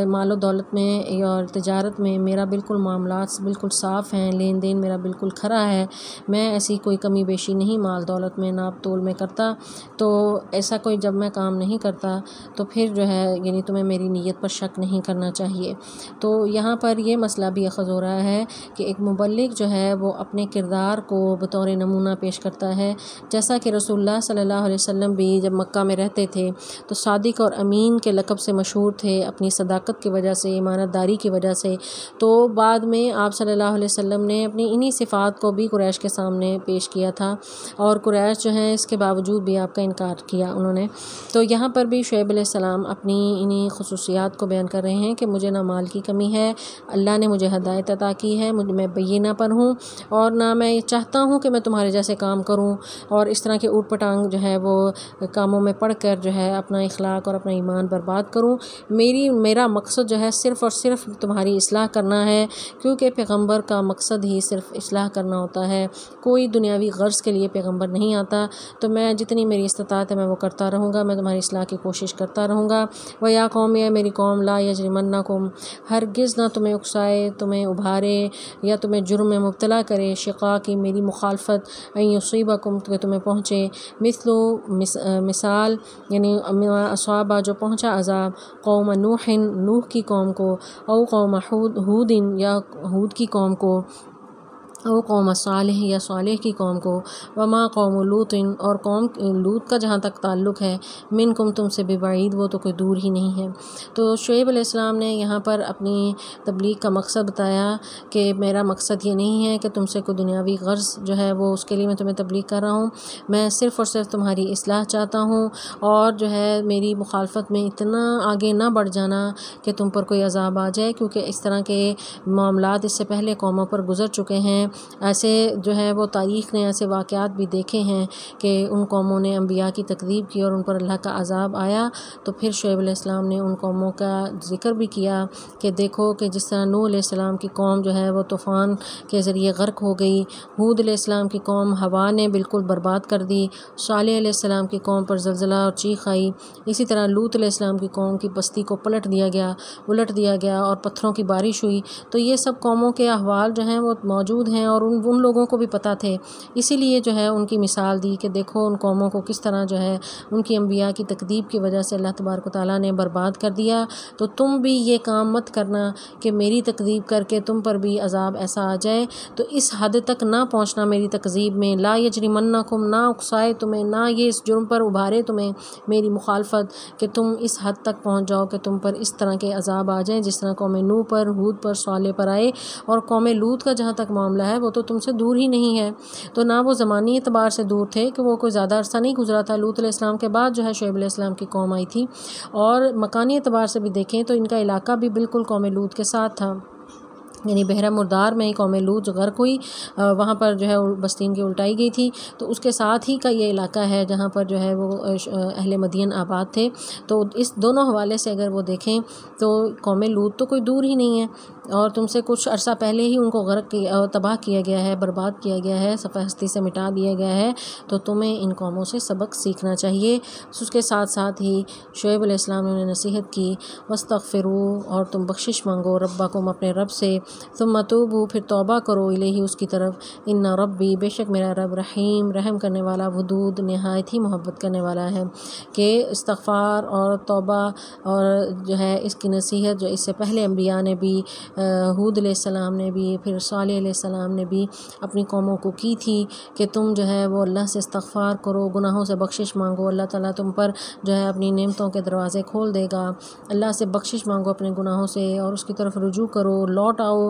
Speaker 1: مال و دولت میں اور تجارت میں میرا بالکل معاملات بالکل صاف ہیں، لین دین میرا بالکل کھرا ہے، میں ایسی کوئی کمی بیشی نہیں مال دولت میں ناپ تول میں کرتا. تو ایسا کوئی جب میں کام نہیں کرتا تو پھر جو ہے یعنی تمہیں میری نیت پر شک نہیں کرنا چاہیے. تو یہاں پر یہ مسئلہ بھی اخذ ہو رہا ہے کہ ایک مبلغ جو ہے وہ اپنے کردار کو بطور نمونہ پیش کرتا ہے. جیسا کہ رسول اللہ صلی اللہ علیہ وسلم بھی جب مکہ میں رہتے تھے تو صادق اور امین کے لقب سے مشہور تھے اپنی صداقت کی وجہ سے، امانت داری کی وجہ سے. تو بعد میں آپ صلی اللہ علیہ وسلم نے اپنی انہی صفات کو بھی قریش کے سامنے پیش کیا تھا، اور قریش جو ہیں اس کے باوجود بھی آپ کا انکار کیا انہوں نے. تو یہاں پر بھی شعیب علیہ السلام اپنی انہی خصوصیات کو بیان کر رہے ہیں کہ مجھے نہ مال کی کمی ہے، اللہ نے مجھے ہدایت عطا کی ہے، میں بینہ پر ہوں، اور نہ میں چاہتا ہوں کہ میں تمہارے جیسے کام کروں اور اس طرح کے اوٹ پٹانگ جو ہے وہ کاموں میں پڑھ کر جو ہے اپنا اخلاق اور اپنا ایمان برباد کروں. میرا مقصد جو ہے صرف اور صرف تمہاری اصلاح کرنا ہے، کیونکہ پیغمبر کا مقصد ہی صرف اصلاح کرنا ہوتا ہے، کوئی دنیاوی غرض کے لیے پیغمبر نہیں آتا. تو میں جتنی میری استطاعت ہے میں وہ کرتا رہوں گا، میں تمہاری اصلاح کی کوشش کرتا رہوں گا. وَيَا قَوْمِ، یا میری قوم، لَا يَجْرِمَنَّكُمْ، ہرگز نہ تمہیں اکسائے، تمہیں ابھارے یا تمہیں جرم میں مبتلا کرے، شقاقی میری مخالفت، ان یصیبکم کہ تمہیں پہنچے، مثال یعنی اصحابہ جو پہنچا عذاب، قوم نوح کی قوم کو، او قوم ہود یا ہود کی قوم کو، او قوم صالح یا صالح کی قوم کو، وما قوم لوط، اور قوم لوط کا جہاں تک تعلق ہے، منکم تم سے ببعید، وہ تو کوئی دور ہی نہیں ہے. تو شعیب علیہ السلام نے یہاں پر اپنی تبلیغ کا مقصد بتایا کہ میرا مقصد یہ نہیں ہے کہ تم سے کوئی دنیاوی غرض جو ہے وہ اس کے لیے میں تمہیں تبلیغ کر رہا ہوں، میں صرف اور صرف تمہاری اصلاح چاہتا ہوں، اور جو ہے میری مخالفت میں اتنا آگے نہ بڑھ جانا کہ تم پر کوئی عذاب آ جائے، کیونکہ اس طرح کے معاملات اس سے پہلے قوموں پر گزر چکے ہیں. ایسے جو ہے وہ تاریخ نے ایسے واقعات بھی دیکھے ہیں کہ ان قوموں نے انبیاء کی تکذیب کی اور ان پر اللہ کا عذاب آیا. تو پھر شعیب علیہ السلام نے ان قوموں کا ذکر بھی کیا کہ دیکھو کہ جس طرح نوح علیہ السلام کی قوم جو ہے وہ طوفان کے ذریعے غرق ہو گئی، ہود علیہ السلام کی قوم ہوا نے بالکل برباد کر دی، صالح علیہ السلام کی قوم پر زلزلہ اور چیخ آئی، اسی طرح لوط علیہ السلام کی قوم کی بستی کو الٹ دیا گیا اور پتھروں کی بارش ہوئی. تو یہ سب قوموں کے احوال جو ہیں وہ موجود ہیں اور ان لوگوں کو بھی پتہ تھے، اسی لیے جو ہے ان کی مثال دی کہ دیکھو ان قوموں کو کس طرح جو ہے ان کی انبیاء کی تکذیب کی وجہ سے اللہ تبارک و تعالیٰ نے برباد کر دیا. تو تم بھی یہ کام مت کرنا کہ میری تکذیب کر کے تم پر بھی عذاب ایسا آ جائے. تو اس حد تک نہ پہنچنا میری تکذیب میں، لا یجرمنکم، نہ اکسائے تمہیں، نہ یہ اس جرم پر ابھارے تمہیں میری مخالفت کہ تم اس حد تک پہنچ جاؤ کہ تم پر اس طرح کے عذاب آ جائیں جس طرح قوم نوح پر، ہود پر، صالح پر آئے. اور قوم لوط کا جہاں تک معاملہ ہے وہ تو تم سے دور ہی نہیں ہے. تو نہ وہ زمانی اعتبار سے دور تھے کہ وہ کوئی زیادہ عرصہ نہیں گزرا تھا، لوط علیہ السلام کے بعد جو ہے شعیب علیہ السلام کی قوم آئی تھی، اور مکانی اعتبار سے بھی دیکھیں تو ان کا علاقہ بھی بالکل قوم لوط کے ساتھ تھا. یعنی بحیرہ مردار میں قوم لوط جو غرق ہوئی، وہاں پر جو ہے بستی ان کی الٹائی گئی تھی، تو اس کے ساتھ ہی کا یہ علاقہ ہے جہاں پر جو ہے وہ اہل مدین آباد تھے. تو اس دونوں حوالے سے اگر وہ دیکھیں تو قوم لوط تو کوئی دور ہی نہیں ہے، اور تم سے کچھ عرصہ پہلے ہی ان کو تباہ کیا گیا ہے، برباد کیا گیا ہے، صفحہ ہستی سے مٹا دیا گیا ہے. تو تمہیں ان قوموں سے سبق سیکھنا چاہیے. اس کے ساتھ ساتھ ہی شعیب علیہ السلام نے انہیں نصیحت کی، واستغفروا، اور تم بخشش مانگو، ربکم، اپنے رب سے، ثم توبوا، پھر توبہ کرو، الیہ، اس کی طرف، ان ربی، بے شک میرا رب، رحیم، رحم کرنے والا، ودود، نہایت ہی محبت کرنے والا ہے. کہ استغفار اور توبہ اور جو ہے اس کی نصیحت جو اس سے پہلے انبیاء نے بھی، ہود علیہ السلام نے بھی، پھر صالح علیہ السلام نے بھی اپنی قوموں کو کی تھی کہ تم جو ہے وہ اللہ سے استغفار کرو، گناہوں سے بخشش مانگو، اللہ تعالیٰ تم پر جو ہے اپنی نعمتوں کے دروازے کھول دے گا. اللہ سے بخشش مانگو اپنے گناہوں سے، اور اس کی طرف رجوع کرو، لوٹ آؤ،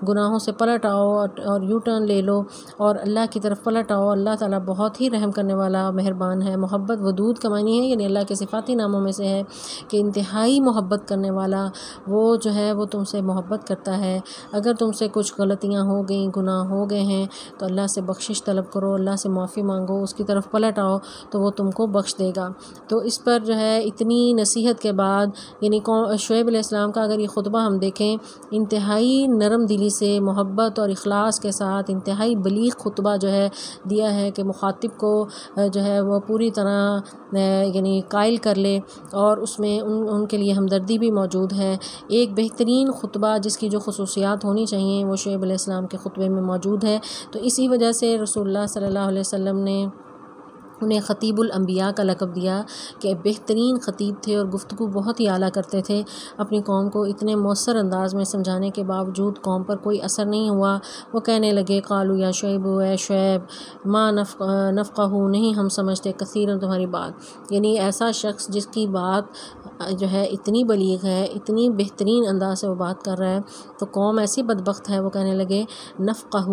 Speaker 1: گناہوں سے پلٹ آؤ اور یو ٹرن لے لو اور اللہ کی طرف پلٹ آؤ. اللہ تعالیٰ بہت ہی رحم کرنے والا، مہربان ہے. محبت ودود کا معنی ہے، یعنی اللہ کے صفاتی ناموں میں سے ہے کہ انتہائی محبت کرنے والا، وہ جو ہے وہ تم سے محبت کرتا کرتا ہے۔ اگر تم سے کچھ غلطیاں ہو گئیں، گناہ ہو گئے ہیں تو اللہ سے بخشش طلب کرو، اللہ سے معافی مانگو، اس کی طرف پلٹ آؤ تو وہ تم کو بخش دے گا۔ تو اس پر جو ہے اتنی نصیحت کے بعد یعنی شعیب علیہ السلام کا اگر یہ خطبہ ہم دیکھیں، انتہائی نرم دلی سے، محبت اور اخلاص کے ساتھ انتہائی بلیغ خطبہ جو ہے دیا ہے کہ مخاطب کو جو ہے وہ پوری طرح یعنی قائل کر لے، اور اس میں ان کے لیے ہمدردی بھی موجود ہے۔ ایک بہترین خطبہ جس کی جو خصوصیات ہونی چاہیے وہ شعیب علیہ السلام کے خطبے میں موجود ہے۔ تو اسی وجہ سے رسول اللہ صلی اللہ علیہ وسلم نے انہیں خطیب الانبیاء کا لقب دیا کہ بہترین خطیب تھے اور گفتگو بہت ہی اعلیٰ کرتے تھے۔ اپنی قوم کو اتنے مؤثر انداز میں سمجھانے کے باوجود قوم پر کوئی اثر نہیں ہوا۔ وہ کہنے لگے قالوا یا شعیب، اے شعیب، ما نفقہ نہیں ہم سمجھتے کثیرا تمہاری بات۔ یعنی ایسا شخص جس کی بات جو ہے اتنی بلیغ ہے، اتنی بہترین انداز سے وہ بات کر رہا ہے، تو قوم ایسی بدبخت ہے۔ وہ کہنے لگے نفقہ،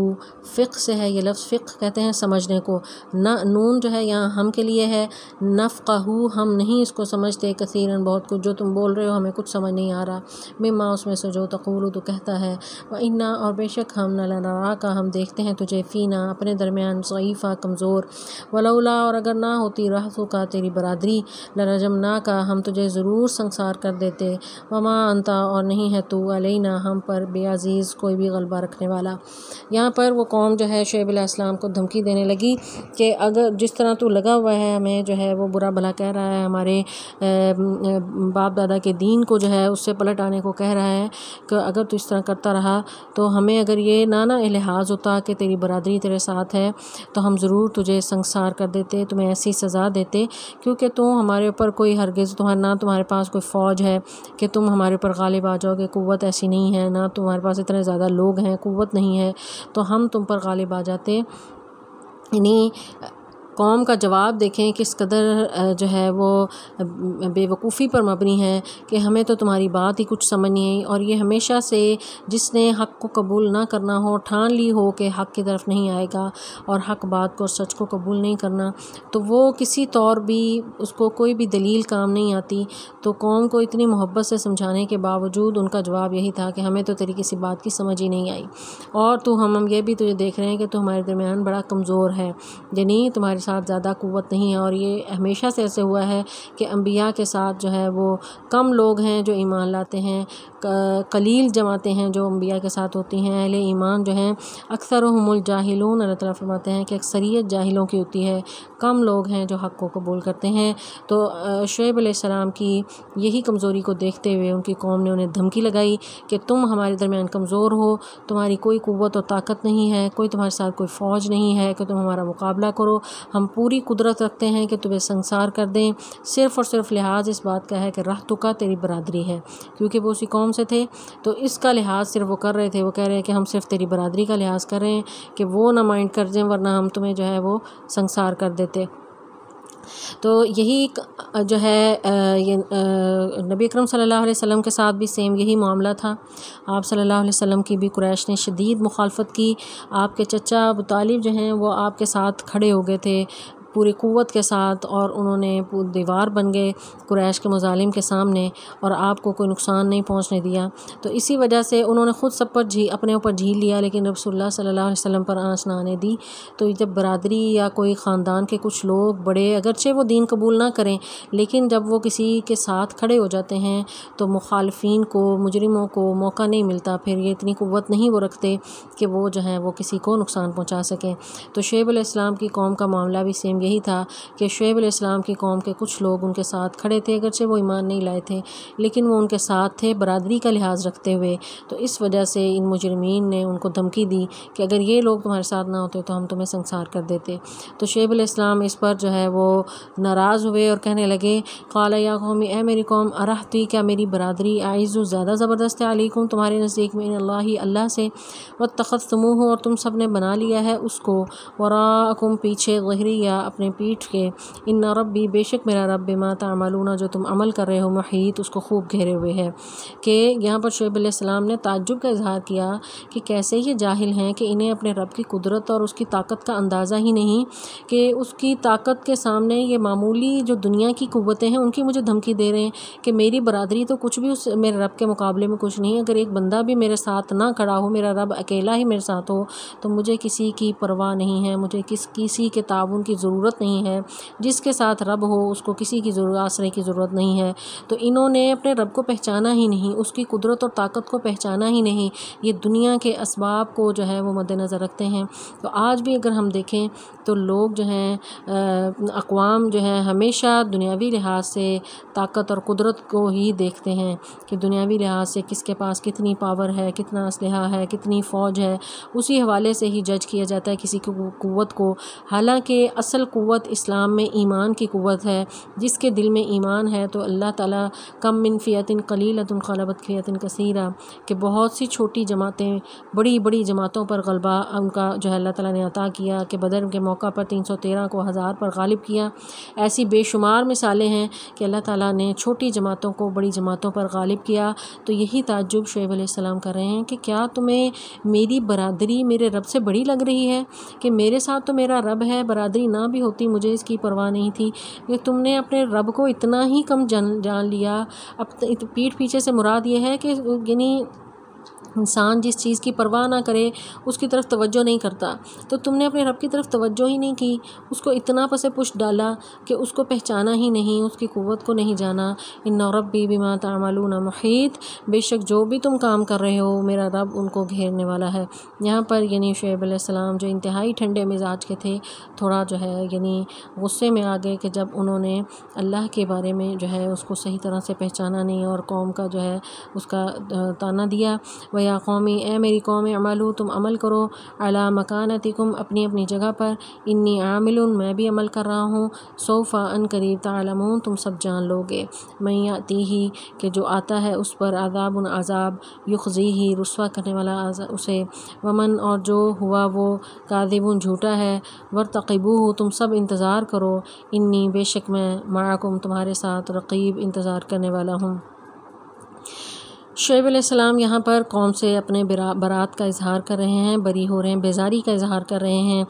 Speaker 1: فقہ سے ہے یہ لفظ، فقہ کہتے ہیں سمجھنے کو، نون جو ہے یہاں ہم کے لیے ہے، نفقہ ہم نہیں اس کو سمجھتے، کثیرن بہت کچھ جو تم بول رہے ہو ہمیں کچھ سمجھ نہیں آ رہا، مما اس میں سے جو تقول تو کہتا ہے، وَإِنَّا اور بے شک ہم لَنَرَاكَ ہم دیکھتے ہیں تجھے، فینا اپنے درمیان، ضعیفہ کمزور، وَلَوْلَا اور اگر نہ ہوتی رہتک تیری برادری، لَرَجَمْنَاكَ ہم تجھے ضرور سنسار کر دیتے، وَمَا أَنْتَ اور نہیں ہے تو علینا ہم پر بے عزیز کوئی بھی غلبہ رکھنے والا۔ یہاں پر وہ قوم جو ہے شعیب علیہ السلام کو دھمکی دینے لگی کہ اگر جس طرح تو لگا ہوا ہے ہمیں جو ہے وہ برا بھلا کہہ رہا ہے، ہمارے باپ دادا کے دین کو جو ہے اس سے پلٹ آنے کو کہہ رہا ہے، کہ اگر تو اس طرح کرتا رہا تو ہمیں اگر یہ نہ لحاظ ہوتا کہ تیری برادری تیرے ساتھ ہے تو ہم ضرور تجھے سنسار کر دیتے، تمہیں ایسی سزا دیتے، کیونکہ تم ہمارے اوپر کوئی ہرگز نہ تمہارے پاس کوئی فوج ہے کہ تم ہمارے اوپر غالب آ جاؤ گے، قوت ایسی نہیں ہے، نہ تمہارے پاس اتنے زیادہ لوگ ہیں، قوت نہیں ہے، تو ہم تم پر غالب آ جاتے۔ یعنی قوم کا جواب دیکھیں کس قدر جو ہے وہ بے وقوفی پر مبنی ہے کہ ہمیں تو تمہاری بات ہی کچھ سمجھ نہیں آئی۔ اور یہ ہمیشہ سے جس نے حق کو قبول نہ کرنا ہو، ٹھان لی ہو کہ حق کی طرف نہیں آئے گا اور حق بات کو، سچ کو قبول نہیں کرنا، تو وہ کسی طور بھی اس کو کوئی بھی دلیل کام نہیں آتی۔ تو قوم کو اتنی محبت سے سمجھانے کے باوجود ان کا جواب یہی تھا کہ ہمیں تو تیری کسی بات کی سمجھ ہی نہیں آئی، اور تو ہم یہ بھی تجھے دیکھ رہے ہیں کہ تو ہمارے درمیان بڑا کمزور ہے، یعنی تمہارے ساتھ زیادہ قوت نہیں ہے۔ اور یہ ہمیشہ سے ایسے ہوا ہے کہ انبیاء کے ساتھ جو ہے وہ کم لوگ ہیں جو ایمان لاتے ہیں، قلیل جماعتیں ہیں جو انبیاء کے ساتھ ہوتی ہیں۔ اہل ایمان جو ہیں اکثرهم الجاہلون، اللہ تعالیٰ فرماتے ہیں کہ اکثریت جاہلوں کی ہوتی ہے، کم لوگ ہیں جو حق کو قبول کرتے ہیں۔ تو شعیب علیہ السلام کی یہی کمزوری کو دیکھتے ہوئے ان کی قوم نے انہیں دھمکی لگائی کہ تم ہمارے درمیان کمزور ہو، تمہاری کوئی قوت اور طاقت نہیں ہے، کوئی تمہارے ساتھ کوئی فوج نہیں ہے کہ تم ہمارا مقابلہ کرو، ہم پوری قدرت رکھتے ہیں کہ تمہیں سنسار کر دیں، صرف اور صرف لحاظ اس بات کا ہے کہ رہتک تیری برادری ہے، کیونکہ وہ اسی قوم سے تھے، تو اس کا لحاظ صرف وہ کر رہے تھے۔ وہ کہہ رہے ہیں کہ ہم صرف تیری برادری کا لحاظ کر رہے ہیں کہ وہ نہ مائنڈ کر دیں، ورنہ ہم تمہیں جو ہے وہ سنسار کر دیتے۔ تو یہی جو ہے نبی اکرم صلی اللہ علیہ وسلم کے ساتھ بھی سیم یہی معاملہ تھا۔ آپ صلی اللہ علیہ وسلم کی بھی قریش نے شدید مخالفت کی۔ آپ کے چچا ابو طالب جو ہیں وہ آپ کے ساتھ کھڑے ہو گئے تھے پوری قوت کے ساتھ، اور انہوں نے دیوار بن گئے قریش کے مظالم کے سامنے، اور آپ کو کوئی نقصان نہیں پہنچنے دیا۔ تو اسی وجہ سے انہوں نے خود سب پر اپنے اوپر جھیل لیا، لیکن رسول اللہ صلی اللہ علیہ وسلم پر آنچ نہ آنے دی۔ تو جب برادری یا کوئی خاندان کے کچھ لوگ بڑے اگرچہ وہ دین قبول نہ کریں، لیکن جب وہ کسی کے ساتھ کھڑے ہو جاتے ہیں تو مخالفین کو، مجرموں کو موقع نہیں ملتا، پھر یہ اتنی قوت نہیں وہ رکھتے کہ وہ جو ہیں وہ کسی کو نقصان پہنچا سکیں۔ تو شعیب علیہ السلام کی قوم کا معاملہ بھی سیم یہی تھا کہ شعیب علیہ السلام کی قوم کے کچھ لوگ ان کے ساتھ کھڑے تھے، اگرچہ وہ ایمان نہیں لائے تھے لیکن وہ ان کے ساتھ تھے برادری کا لحاظ رکھتے ہوئے۔ تو اس وجہ سے ان مجرمین نے ان کو دھمکی دی کہ اگر یہ لوگ تمہارے ساتھ نہ ہوتے تو ہم تمہیں سنسار کر دیتے۔ تو شعیب علیہ السلام اس پر جو ہے وہ ناراض ہوئے اور کہنے لگے قال یا قومی، اے میری قوم، ارہتی کیا میری برادری اعز زیادہ زبردست ہے علیکم تمہارے نزدیک میں، اللہ سے، واتخذتموہ اور تم سب نے بنا لیا ہے اس کو، وراءکم پیچھے، ظہریہ اپنے پیٹھ کے، ان ربی بے شک میرا رب بما تعملون جو تم عمل کر رہے ہو محیط اس کو خوب گھیرے ہوئے ہے۔ کہ یہاں پر شعیب علیہ السلام نے تعجب کا اظہار کیا کہ کیسے یہ جاہل ہیں کہ انہیں اپنے رب کی قدرت اور اس کی طاقت کا اندازہ ہی نہیں، کہ اس کی طاقت کے سامنے یہ معمولی جو دنیا کی قوتیں ہیں ان کی مجھے دھمکی دے رہے ہیں کہ میری برادری تو کچھ بھی اس میرے رب کے مقابلے میں کچھ نہیں، اگر ایک بندہ بھی میرے ساتھ نہ کھڑا ہو، میرا رب اکیلا ہی میرے ساتھ ہو تو مجھے کسی کی پرواہ نہیں ہے، مجھے کسی کے تعاون کی ضرورت نہیں ہے، جس کے ساتھ رب ہو اس کو کسی کی آسرے کی ضرورت نہیں ہے۔ تو انہوں نے اپنے رب کو پہچانا ہی نہیں، اس کی قدرت اور طاقت کو پہچانا ہی نہیں، یہ دنیا کے اسباب کو جو ہے وہ مد نظر رکھتے ہیں۔ تو آج بھی اگر ہم دیکھیں تو لوگ جو ہیں اقوام جو ہیں ہمیشہ دنیاوی لحاظ سے طاقت اور قدرت کو ہی دیکھتے ہیں کہ دنیاوی لحاظ سے کس کے پاس کتنی پاور ہے، کتنا اسلحہ ہے، کتنی فوج ہے، اسی حوالے سے ہی جج کیا جاتا ہے کسی کی قوت کو، حالانکہ اصل قوت اسلام میں ایمان کی قوت ہے۔ جس کے دل میں ایمان ہے تو اللہ تعالیٰ کم من فئۃ قلیلۃ غلبت فئۃ کثیرہ، کہ بہت سی چھوٹی جماعتیں بڑی بڑی جماعتوں پر غلبہ ان کا جو ہے اللہ تعالیٰ نے عطا کیا، کہ بدر کے موقع پر 313 کو 1000 پر غالب کیا۔ ایسی بے شمار مثالیں ہیں کہ اللہ تعالیٰ نے چھوٹی جماعتوں کو بڑی جماعتوں پر غالب کیا۔ تو یہی تعجب شعیب علیہ السلام کر رہے ہیں کہ کیا تمہیں میری برادری میرے رب سے بڑی لگ رہی ہے؟ کہ میرے ساتھ تو میرا رب ہے، برادری نہ بھی ہوتی مجھے اس کی پرواہ نہیں تھی، کہ تم نے اپنے رب کو اتنا ہی کم جان لیا۔ اب پیٹھ پیچھے سے مراد یہ ہے کہ یعنی انسان جس چیز کی پرواہ نہ کرے اس کی طرف توجہ نہیں کرتا، تو تم نے اپنے رب کی طرف توجہ ہی نہیں کی، اس کو اتنا پس پشت ڈالا کہ اس کو پہچانا ہی نہیں، اس کی قوت کو نہیں جانا۔ ان ربی بما تعملون محیط، بے شک جو بھی تم کام کر رہے ہو میرا رب ان کو گھیرنے والا ہے۔ یہاں پر یعنی شعیب علیہ السلام جو انتہائی ٹھنڈے مزاج کے تھے، تھوڑا جو ہے یعنی غصے میں آ گئے کہ جب انہوں نے اللہ کے بارے میں جو ہے اس کو صحیح طرح سے پہچانا نہیں اور قوم کا جو ہے اس کا تانا دیا۔ وَيَا قَوْمِ اے میری قوم اعملوا تم عمل کرو عَلَىٰ مَكَانَتِكُمْ اپنی اپنی جگہ پر، انی عامل میں بھی عمل کر رہا ہوں، سوف ان قریب تعلمون تم سب جان لو گے، من یأتیہ کہ جو آتا ہے اس پر عذاب عذاب، یخزیہ رسوا کرنے والا اسے، ومن اور جو ہوا وہ کاذب جھوٹا ہے، وارتقبوہ تم سب انتظار کرو، انی بے شک میں معکم تمہارے ساتھ رقیب انتظار کرنے والا ہوں۔ شعیب علیہ السلام یہاں پر قوم سے اپنے برات کا اظہار کر رہے ہیں، بری ہو رہے ہیں، بیزاری کا اظہار کر رہے ہیں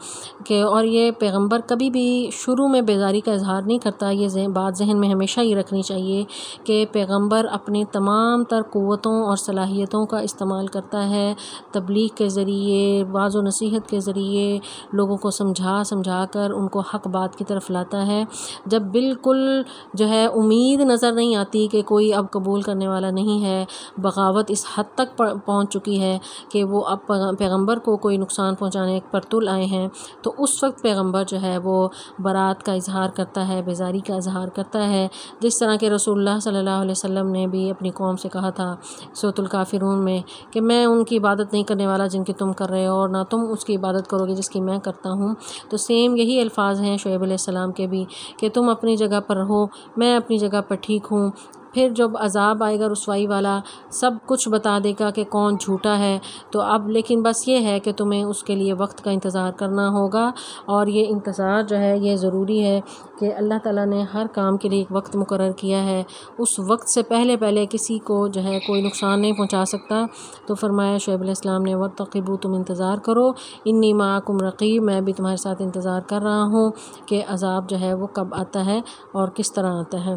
Speaker 1: کہ اور یہ پیغمبر کبھی بھی شروع میں بیزاری کا اظہار نہیں کرتا۔ یہ بات ذہن میں ہمیشہ یہ رکھنی چاہیے کہ پیغمبر اپنی تمام تر قوتوں اور صلاحیتوں کا استعمال کرتا ہے، تبلیغ کے ذریعے، واعظ و نصیحت کے ذریعے لوگوں کو سمجھا کر ان کو حق بات کی طرف لاتا ہے۔ جب بالکل جو ہے امید نظر نہیں آتی کہ کوئی اب قبول کرنے والا نہیں ہے، بغاوت اس حد تک پہنچ چکی ہے کہ وہ اب پیغمبر کو کوئی نقصان پہنچانے پر تل آئے ہیں، تو اس وقت پیغمبر جو ہے وہ برات کا اظہار کرتا ہے، بیزاری کا اظہار کرتا ہے، جس طرح کہ رسول اللہ صلی اللہ علیہ وسلم نے بھی اپنی قوم سے کہا تھا سورۃ الکافرون میں کہ میں ان کی عبادت نہیں کرنے والا جن کی تم کر رہے ہو، اور نہ تم اس کی عبادت کرو گے جس کی میں کرتا ہوں۔ تو سیم یہی الفاظ ہیں شعیب علیہ السلام کے بھی کہ تم اپنی جگہ پر رہو، میں اپنی جگہ پر ٹھیک ہوں، پھر جب عذاب آئے گا رسوائی والا سب کچھ بتا دے گا کہ کون جھوٹا ہے، تو اب لیکن بس یہ ہے کہ تمہیں اس کے لیے وقت کا انتظار کرنا ہوگا، اور یہ انتظار جو ہے یہ ضروری ہے کہ اللہ تعالیٰ نے ہر کام کے لیے ایک وقت مقرر کیا ہے، اس وقت سے پہلے کسی کو جو ہے کوئی نقصان نہیں پہنچا سکتا۔ تو فرمایا شعیب علیہ السلام نے وَاتَّقِبُوا تم انتظار کرو، انی معکم رقیب میں بھی تمہارے ساتھ انتظار کر رہا ہوں کہ عذاب جو ہے وہ کب آتا ہے اور کس طرح آتا ہے۔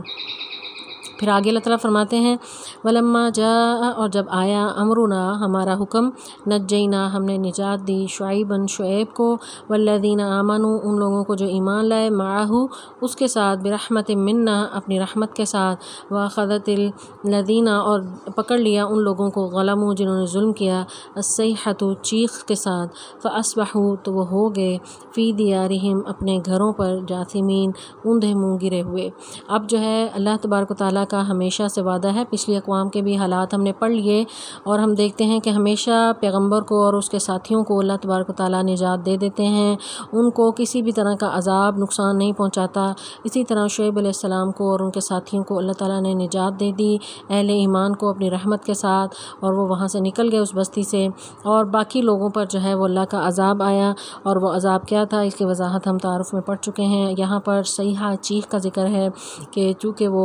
Speaker 1: پھر آگے اللہ تعالیٰ فرماتے ہیں وَلَمَّا جَاءَ اور جب آیا امرنا ہمارا حکم، نجینا ہم نے نجات دی شعیباً شعیب کو، والذین آمنوا ان لوگوں کو جو ایمان لائے، معہ اس کے ساتھ، برحمت منا اپنی رحمت کے ساتھ، واخذت الذین اور پکڑ لیا ان لوگوں کو، ظلموا جنہوں نے ظلم کیا، الصیحۃ چیخ کے ساتھ، فاصبحوا تو وہ ہو گئے، فی دیارہم اپنے گھروں پر، جاثمین اوندھے منہ گرے ہوئے۔ اب جو ہے اللہ تبارک و تعالیٰ کا ہمیشہ سے وعدہ ہے۔ پچھلی اقوام کے بھی حالات ہم نے پڑھ لیے اور ہم دیکھتے ہیں کہ ہمیشہ پیغمبر کو اور اس کے ساتھیوں کو اللہ تبارک و تعالیٰ نجات دے دیتے ہیں، ان کو کسی بھی طرح کا عذاب نقصان نہیں پہنچاتا۔ اسی طرح شعیب علیہ السلام کو اور ان کے ساتھیوں کو اللہ تعالیٰ نے نجات دے دی، اہل ایمان کو اپنی رحمت کے ساتھ، اور وہ وہاں سے نکل گئے اس بستی سے، اور باقی لوگوں پر جو ہے وہ اللہ کا عذاب آیا۔ اور وہ عذاب کیا تھا اس کی وضاحت ہم تعارف میں پڑھ چکے ہیں۔ یہاں پر صیحہ چیخ کا ذکر ہے کہ چونکہ وہ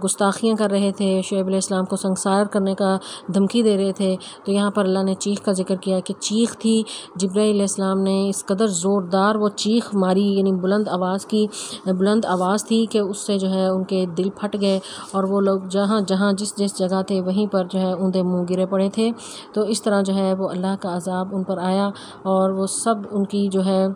Speaker 1: گستاخیاں کر رہے تھے، شعیب علیہ السلام کو سنگسار کرنے کا دھمکی دے رہے تھے، تو یہاں پر اللہ نے چیخ کا ذکر کیا کہ چیخ تھی، جبرائیل علیہ السلام نے اس قدر زوردار وہ چیخ ماری، یعنی بلند آواز تھی کہ اس سے جو ہے ان کے دل پھٹ گئے، اور وہ لوگ جہاں جس جگہ تھے وہیں پر جو ہے اوندے منہ گرے پڑے تھے۔ تو اس طرح جو ہے وہ اللہ کا عذاب ان پر آیا، اور وہ سب ان کی جو ہے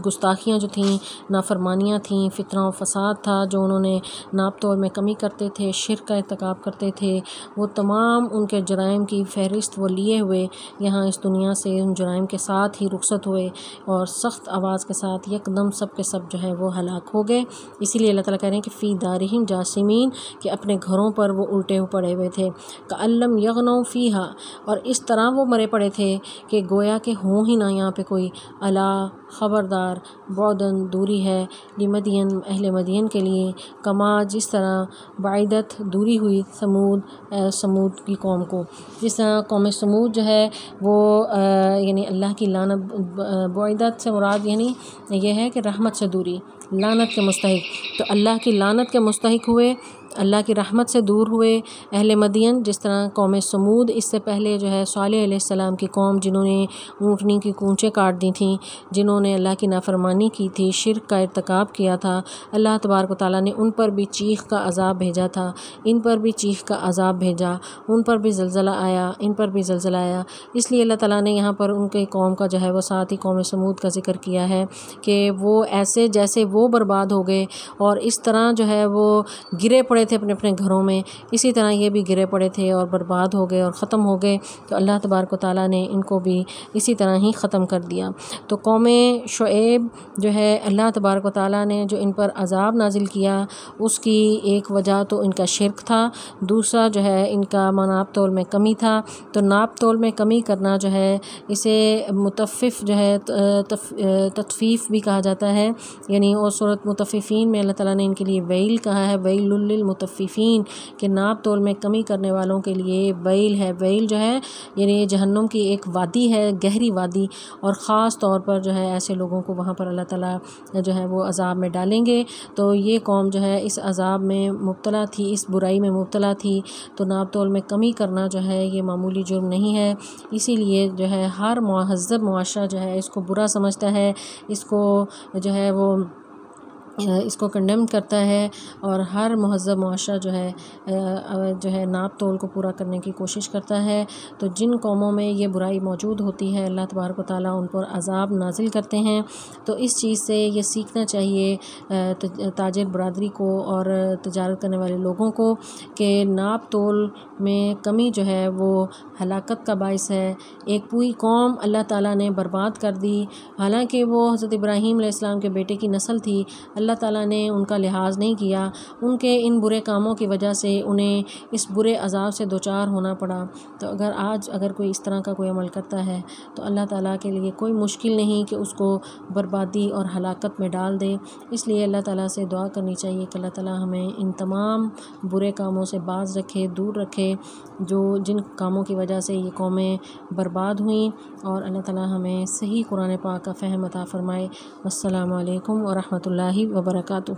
Speaker 1: گستاخیاں جو تھیں، نافرمانیاں تھیں، فتنہ و فساد تھا، جو انہوں نے ناپ تول میں کمی کرتے تھے، شرک کا ارتکاب کرتے تھے، وہ تمام ان کے جرائم کی فہرست وہ لیے ہوئے یہاں اس دنیا سے ان جرائم کے ساتھ ہی رخصت ہوئے، اور سخت آواز کے ساتھ یکدم سب کے سب جو ہے وہ ہلاک ہو گئے۔ اسی لیے اللہ تعالیٰ کہہ رہے ہیں کہ فی دارہم جاسمین، کہ اپنے گھروں پر وہ الٹے پڑے ہوئے تھے، کأن لم یغنوا فیہا، اور اس طرح وہ مرے پڑے تھے کہ گویا کہ ہوں ہی نہ یہاں پہ کوئی۔ الا، خبردار، بعدن، دوری ہے، لمدین، اہل مدین کے لیے، کما، جس طرح، بعیدت، دوری ہوئی، سمود کی قوم کو، جس طرح قوم سمود جو ہے وہ یعنی اللہ کی لعنت، بعیدت سے مراد یعنی یہ ہے کہ رحمت سے دوری، لعنت کے مستحق، تو اللہ کی لعنت کے مستحق ہوئے، اللہ کی رحمت سے دور ہوئے اہل مدین، جس طرح قوم سمود اس سے پہلے جو ہے صالح علیہ السلام کی قوم، جنہوں نے اونٹنی کی کونچیں کاٹ دی تھیں، جنہوں نے اللہ کی نافرمانی کی تھی، شرک کا ارتکاب کیا تھا، اللہ تبارک و تعالیٰ نے ان پر بھی چیخ کا عذاب بھیجا تھا، ان پر بھی چیخ کا عذاب بھیجا، ان پر بھی زلزلہ آیا، ان پر بھی زلزلہ آیا۔ اس لیے اللہ تعالیٰ نے یہاں پر ان کے قوم کا جو ہے وہ ساتھ ہی قوم سمود کا ذکر کیا ہے کہ وہ ایسے جیسے وہ برباد ہو گئے اور اس طرح جو ہے وہ گرے پڑے تھے اپنے گھروں میں، اسی طرح یہ بھی گرے پڑے تھے اور برباد ہو گئے اور ختم ہو گئے، تو اللہ تبارک و تعالیٰ نے ان کو بھی اسی طرح ہی ختم کر دیا۔ تو قوم شعیب جو ہے اللہ تبارک و تعالیٰ نے جو ان پر عذاب نازل کیا، اس کی ایک وجہ تو ان کا شرک تھا، دوسرا جو ہے ان کا ناپ تول میں کمی تھا۔ تو ناپ تول میں کمی کرنا جو ہے اسے متفف جو ہے تطفیف بھی کہا جاتا ہے، یعنی اور صورت متففین میں اللہ تعالیٰ نے ان کے لیے ویل کہا ہے، ویل للمتففین، کہ ناپ تول میں کمی کرنے والوں کے لیے ویل ہے۔ ویل جو ہے یعنی جہنم کی ایک وادی ہے، گہری وادی، اور خاص طور پر جو ہے ایسے لوگوں کو وہاں پر اللہ تعالیٰ جو ہے وہ عذاب میں ڈالیں گے۔ تو یہ قوم جو ہے اس عذاب میں مبتلا تھی، اس برائی میں مبتلا تھی، تو ناپ تول میں کمی کرنا جو ہے یہ معمولی جرم نہیں ہے۔ اسی لیے جو ہے ہر مہذب معاشرہ جو ہے اس کو برا سمجھتا ہے، اس کو جو ہے وہ اس کو کنڈیم کرتا ہے، اور ہر مہذب معاشرہ جو ہے ناپ تول کو پورا کرنے کی کوشش کرتا ہے۔ تو جن قوموں میں یہ برائی موجود ہوتی ہے اللہ تبارک و تعالیٰ ان پر عذاب نازل کرتے ہیں۔ تو اس چیز سے یہ سیکھنا چاہیے تاجر برادری کو اور تجارت کرنے والے لوگوں کو کہ ناپ تول میں کمی جو ہے وہ ہلاکت کا باعث ہے۔ ایک پوری قوم اللہ تعالیٰ نے برباد کر دی، حالانکہ وہ حضرت ابراہیم علیہ السلام کے بیٹے کی نسل تھی، اللہ تعالیٰ نے ان کا لحاظ نہیں کیا، ان کے ان برے کاموں کی وجہ سے انہیں اس برے عذاب سے دوچار ہونا پڑا۔ تو اگر کوئی اس طرح کا کوئی عمل کرتا ہے تو اللہ تعالیٰ کے لیے کوئی مشکل نہیں کہ اس کو بربادی اور ہلاکت میں ڈال دے۔ اس لیے اللہ تعالیٰ سے دعا کرنی چاہیے کہ اللہ تعالیٰ ہمیں ان تمام برے کاموں سے باز رکھے، دور رکھے، جن کاموں کی وجہ سے یہ قومیں برباد ہوئیں، اور اللہ تعالیٰ ہمیں صحیح قرآن پاک کا فہم عطا فرمائے۔ السلام علیکم ورحمۃ اللہ وبرکاتہ۔